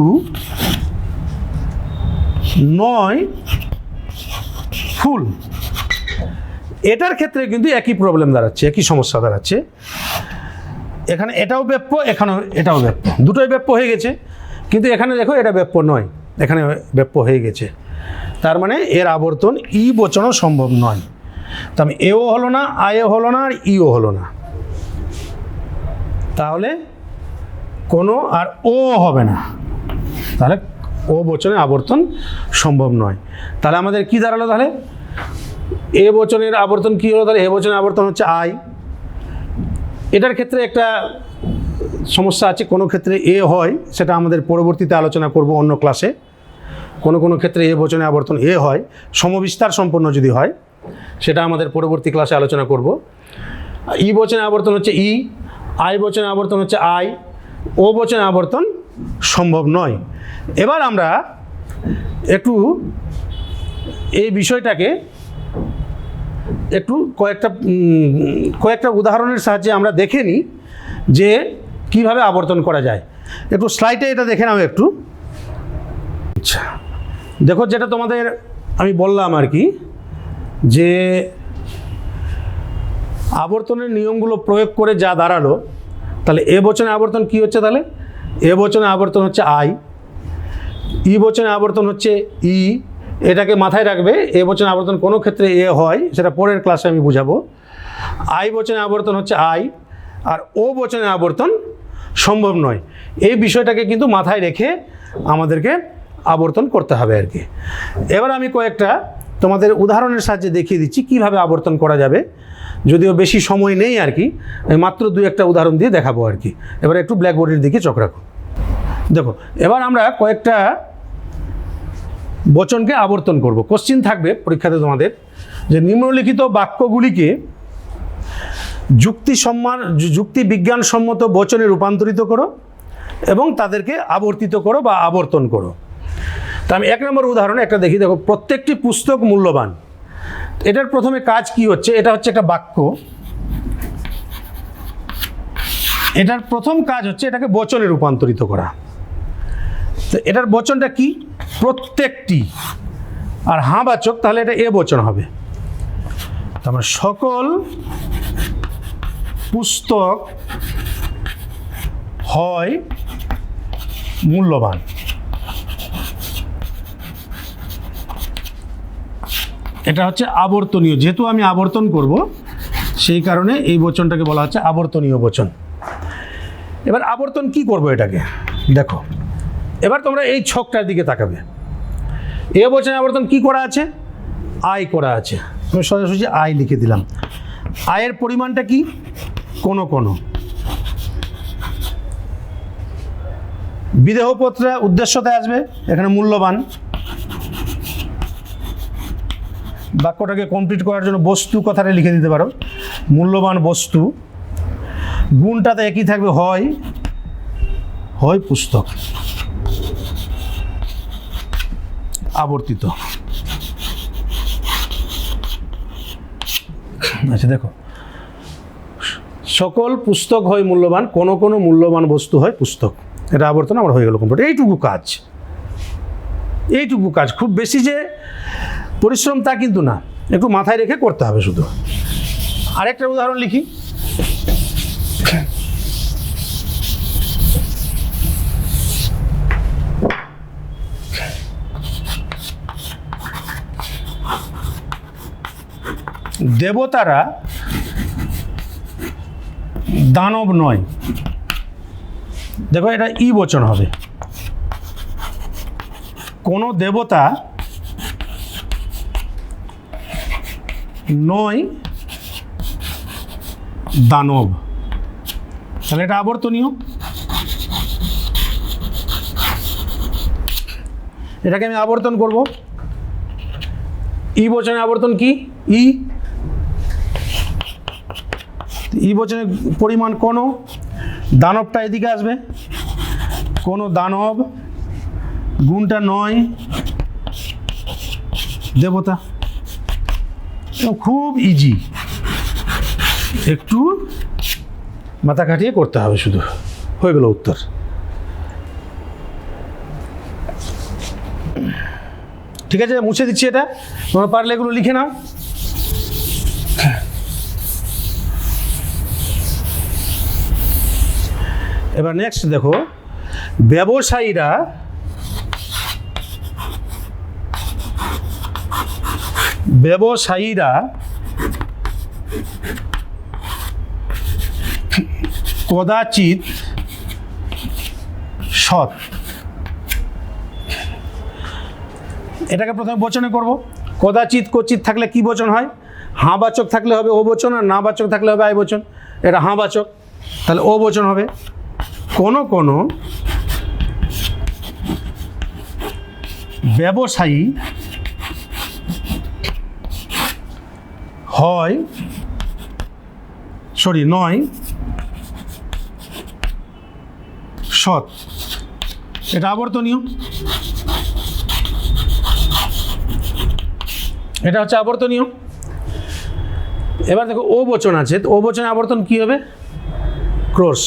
নয় ফুল। এটার ক্ষেত্রে কিন্তু একই প্রবলেম দাঁড়াচ্ছে, একই সমস্যা দাঁড়াচ্ছে। এখানে এটাও ব্যাপ্য, এখানেও এটাও ব্যাপ্য, দুটোই ব্যাপ্য হয়ে গেছে, কিন্তু এখানে দেখো এটা ব্যাপ্য নয়, এখানে ব্যাপ্য হয়ে গেছে। তার মানে এর আবর্তন ই বচনও সম্ভব নয়। তো আমি এও হলো না, আয়ও হলো না, আর ইও হলো না, তাহলে কোনো আর ও হবে না, তাহলে ও বচনে আবর্তন সম্ভব নয়। তাহলে আমাদের কি দাঁড়ালো, তাহলে এ বচনের আবর্তন কি হলো, তাহলে এ বচনের আবর্তন হচ্ছে আই। এটার ক্ষেত্রে একটা সমস্যা আছে, কোনো ক্ষেত্রে এ হয়, সেটা আমাদের পরবর্তীতে আলোচনা করব অন্য ক্লাসে। কোনো ক্ষেত্রে এ বচনে আবর্তন এ হয়, সমবিস্তার সম্পন্ন যদি হয়, সেটা আমাদের পরবর্তী ক্লাসে আলোচনা করব। ই বচনে আবর্তন হচ্ছে ই, আই বচনে আবর্তন হচ্ছে আই, ও বচনে আবর্তন সম্ভব নয়। এবার আমরা একটু এই বিষয়টাকে একটু কয়েকটা উদাহরণের সাহায্যে আমরা দেখে নিই যে কিভাবে আবর্তন করা যায়। একটু স্লাইডে এটা দেখে নাও একটু। আচ্ছা, দেখো, যেটা তোমাদের আমি বললাম আর কি, যে আবর্তনের নিয়মগুলো প্রয়োগ করে যা দাঁড়ালো, তাহলে এ বচনে আবর্তন কি হচ্ছে? তাহলে এ বচনে আবর্তন হচ্ছে আই, ই বচনে আবর্তন হচ্ছে ই। এটাকে মাথায় রাখবে, এ বচনে আবর্তন কোনো ক্ষেত্রে এ হয়, সেটা পরের ক্লাসে আমি বুঝাবো। আই বচনে আবর্তন হচ্ছে আই, আর ও বচনে আবর্তন সম্ভব নয়। এই বিষয়টাকে কিন্তু মাথায় রেখে আমাদেরকে আবর্তন করতে হবে আর কি। এবার আমি কয়েকটা তোমাদের উদাহরণের সাহায্যে দেখিয়ে দিচ্ছি কিভাবে আবর্তন করা যাবে, যদিও বেশি সময় নেই আর কি, মাত্র 2-1টা উদাহরণ দিয়ে দেখাবো আর কি। এবার একটু ব্ল্যাকবোর্ডের দিকে চোখ রাখো। দেখো, এবার আমরা কয়েকটা বচনকে আবর্তন করব। কোশ্চিন থাকবে পরীক্ষাতে তোমাদের, যে নিম্নলিখিত বাক্যগুলিকে যুক্তি বিজ্ঞানসম্মত বচনে রূপান্তরিত করো এবং তাদেরকে আবর্তিত করো বা আবর্তন করো। তা আমি 1 নম্বর উদাহরণে একটা দেখি। দেখো, প্রত্যেকটি পুস্তক মূল্যবান। এটার প্রথমে কাজ কি হচ্ছে? এটা হচ্ছে একটা বাক্য, এটার প্রথম কাজ হচ্ছে এটাকে বচনে রূপান্তরিত করা। তো এটার বচনটা কি? প্রত্যেকটি, আর হাঁ বাচক, তাহলে এটা এ বচন হবে। তারপর সকল পুস্তক হয় মূল্যবান। এটা হচ্ছে আবর্তনীয়, যেহেতু আমি আবর্তন করব সেই কারণে এই বচনটাকে বলা হচ্ছে আবর্তনীয় বচন। এবার আবর্তন কি করব এটাকে দেখো। এবার তোমরা এই ছকটার দিকে তাকাবে। এ বচনে আবর্তন কি করা আছে? আই করা আছে। আমি সোজাসুজি আই লিখে দিলাম। আয়ের পরিমাণটা কি? কোনো বিদেহপত্রা উদ্দেশ্যতে আসবে, এখানে মূল্যবান। বাক্যটাকে কমপ্লিট করার জন্য বস্তু কথাটা লিখে দিতে পারো, মূল্যবান বস্তু। গুণটাতে একই থাকবে, হয় পুস্তক। আবর্তিত। আচ্ছা, দেখো, সকল পুস্তক হয় মূল্যবান, কোনো মূল্যবান বস্তু হয় পুস্তক। এটা আবর্তন আমার হয়ে গেল কমপ্লিট। এইটুকু কাজ, খুব বেশি যে পরিশ্রম তা কিন্তু না, একটু মাথায় রেখে করতে হবে শুধু। আরেকটা উদাহরণ লিখি। দেবতারা দানব নয়। দেখো, এটা ই বচন হবে। কোনো দেবতা নয় দানব, তাহলে এটা আবর্তনীয়। এটাকে আমি আবর্তন করব। ই বচনে আবর্তন কি? ই বচনের পরিমাণ কোনো, দানবটা এদিকে আসবে, কোনো দানব, গুণটা নয়, দেবতা। খুব ইজি, একটু মাথা খাটিয়ে করতে হবে শুধু, হয়ে গেল উত্তর। ঠিক আছে, মুছে দিচ্ছি এটা, তোমরা পারলে এগুলো লিখে নাও। এবার নেক্সট দেখো, ব্যবসায়ীরা কদাচিৎ সৎ। এটাকে প্রথমে বচনে করব। কদাচিৎ কচিৎ থাকলে কি বচন হয়? হাঁ বাচক থাকলে হবে ও বচন, আর না বাচক থাকলে হবে আই বচন। এটা হাঁ বাচক, তাহলে ও বচন হবে। কোনো কোনো ব্যবসায়ী নয় সৎ। এটা আবর্তনীয়, এটা হচ্ছে আবর্তনীয়। এবার দেখো ও বচন আছে, তো ও বচনে আবর্তন কি হবে? ক্রস।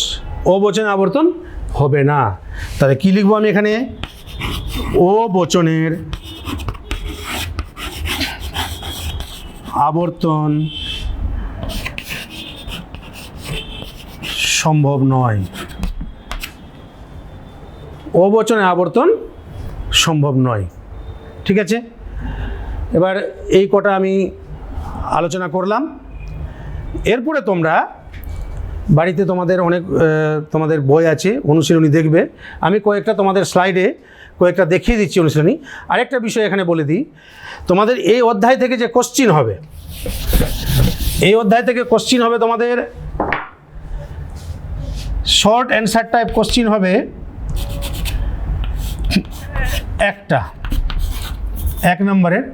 ও বচনে আবর্তন হবে না। তাহলে কি লিখবো আমি এখানে? ও বচনের আবর্তন সম্ভব নয়। ও বচনে আবর্তন সম্ভব নয়। ঠিক আছে, এবার এই কটা আমি আলোচনা করলাম। এরপরে তোমরা বাড়িতে তোমাদের তোমাদের বই আছে, অনুশীলনী দেখবে। আমি কয়েকটা তোমাদের স্লাইডে কয়েকটা দেখিয়ে দিচ্ছি অনুশীলনী। আরেকটা বিষয় এখানে বলে দিই, তোমাদের এই অধ্যায় থেকে যে কোশ্চিন হবে, এই অধ্যায় থেকে কোশ্চিন হবে তোমাদের শর্ট অ্যান্সার টাইপ কোশ্চিন হবে একটা, 1 নম্বরের।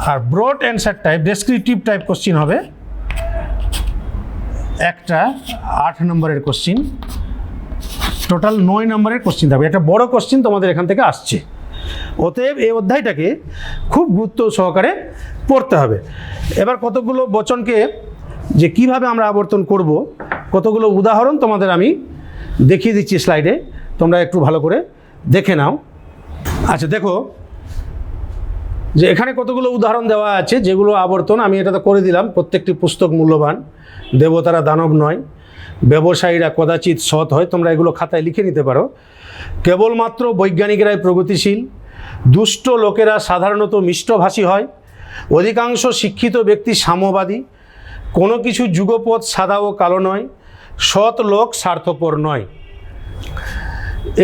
আর broad answer type descriptive type question হবে একটা 8 নম্বরের কোশ্চিন। টোটাল 9 নম্বরের কোশ্চিন থাকবে। একটা বড় কোশ্চিন তোমাদের এখান থেকে আসছে। অতএব এই অধ্যায়টাকে খুব গুরুত্ব সহকারে পড়তে হবে। এবার কতগুলো বচনকে যে কিভাবে আমরা আবর্তন করব, কতগুলো উদাহরণ তোমাদের আমি দেখিয়ে দিচ্ছি স্লাইডে, তোমরা একটু ভালো করে দেখে নাও। আচ্ছা দেখো, যে এখানে কতগুলো উদাহরণ দেওয়া আছে যেগুলো আবর্তন। আমি এটা তো করে দিলাম, প্রত্যেকটি পুস্তক মূল্যবান। দেবতারা দানব নয়, ব্যবসায়ীরা কদাচিৎ সৎ হয়, তোমরা এগুলো খাতায় লিখে নিতে পারো। কেবলমাত্র বৈজ্ঞানিকরাই প্রগতিশীল, দুষ্ট লোকেরা সাধারণত মিষ্টভাষী হয়, অধিকাংশ শিক্ষিত ব্যক্তি সাম্যবাদী, কোনো কিছু যুগপৎ সাদা ও কালো নয়, সৎ লোক স্বার্থপর নয়।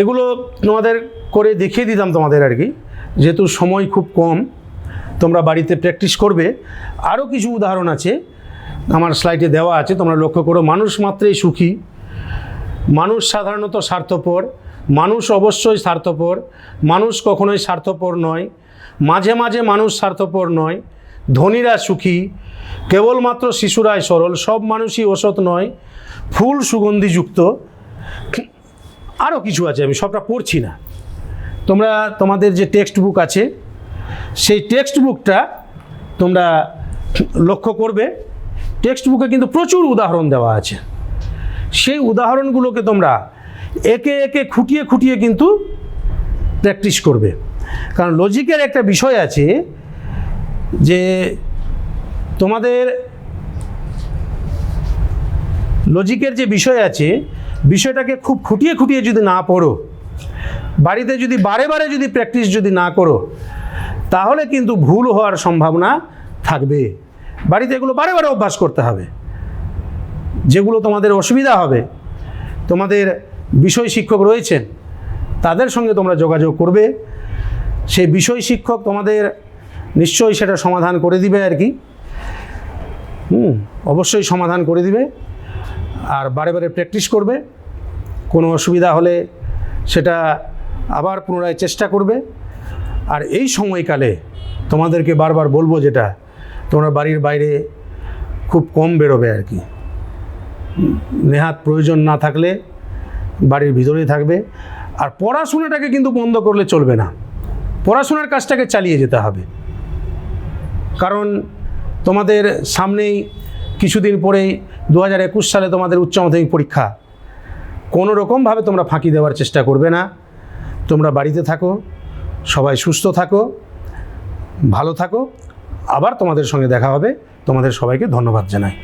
এগুলো তোমাদের করে দেখিয়ে দিতাম তোমাদের আর কি, যেহেতু সময় খুব কম, তোমরা বাড়িতে প্র্যাকটিস করবে। আরও কিছু উদাহরণ আছে আমার স্লাইডে দেওয়া আছে, তোমরা লক্ষ্য করো। মানুষ মাত্রই সুখী, মানুষ সাধারণত স্বার্থপর, মানুষ অবশ্যই স্বার্থপর, মানুষ কখনোই স্বার্থপর নয়, মাঝে মাঝে মানুষ স্বার্থপর নয়, ধনীরা সুখী, কেবলমাত্র শিশুরাই সরল, সব মানুষই অসৎ নয়, ফুল সুগন্ধিযুক্ত। আরও কিছু আছে, আমি সবটা পড়ছি না। তোমরা তোমাদের যে টেক্সট বুক আছে, সেই টেক্সট বুকটা তোমরা লক্ষ্য করবে। টেক্সট বুকে কিন্তু প্রচুর উদাহরণ দেওয়া আছে। সেই উদাহরণগুলোকে তোমরা একে একে খুঁটিয়ে খুঁটিয়ে কিন্তু প্র্যাকটিস করবে। কারণ লজিকের একটা বিষয় আছে যে তোমাদের লজিকের যে বিষয় আছে, বিষয়টাকে খুব খুঁটিয়ে খুঁটিয়ে যদি না পড়ো, বাড়িতে যদি বারে বারে যদি প্র্যাকটিস যদি না করো, তাহলে কিন্তু ভুল হওয়ার সম্ভাবনা থাকবে। বাড়িতে এগুলো বারে বারে অভ্যাস করতে হবে। যেগুলো তোমাদের অসুবিধা হবে, তোমাদের বিষয় শিক্ষক রয়েছেন, তাদের সঙ্গে তোমরা যোগাযোগ করবে। সেই বিষয় শিক্ষক তোমাদের নিশ্চয়ই সেটা সমাধান করে দিবে আর কি। অবশ্যই সমাধান করে দিবে। আর বারে বারে প্র্যাকটিস করবে। কোনো অসুবিধা হলে সেটা আবার পুনরায় চেষ্টা করবে। আর এই সময়কালে তোমাদেরকে বারবার বলবো, যেটা তোমরা বাড়ির বাইরে খুব কম বেরোবে আর কি। নেহাত প্রয়োজন না থাকলে বাড়ির ভিতরেই থাকবে। আর পড়াশোনাটাকে কিন্তু বন্ধ করলে চলবে না, পড়াশোনার কাজটাকে চালিয়ে যেতে হবে। কারণ তোমাদের সামনেই কিছুদিন পরেই 2021 সালে তোমাদের উচ্চ মাধ্যমিক পরীক্ষা। কোনো রকমভাবে তোমরা ফাঁকি দেওয়ার চেষ্টা করবে না। তোমরা বাড়িতে থাকো, সবাই সুস্থ থাকো, ভালো থাকো। আবার তোমাদের সঙ্গে দেখা হবে। তোমাদের সবাইকে ধন্যবাদ জানাই।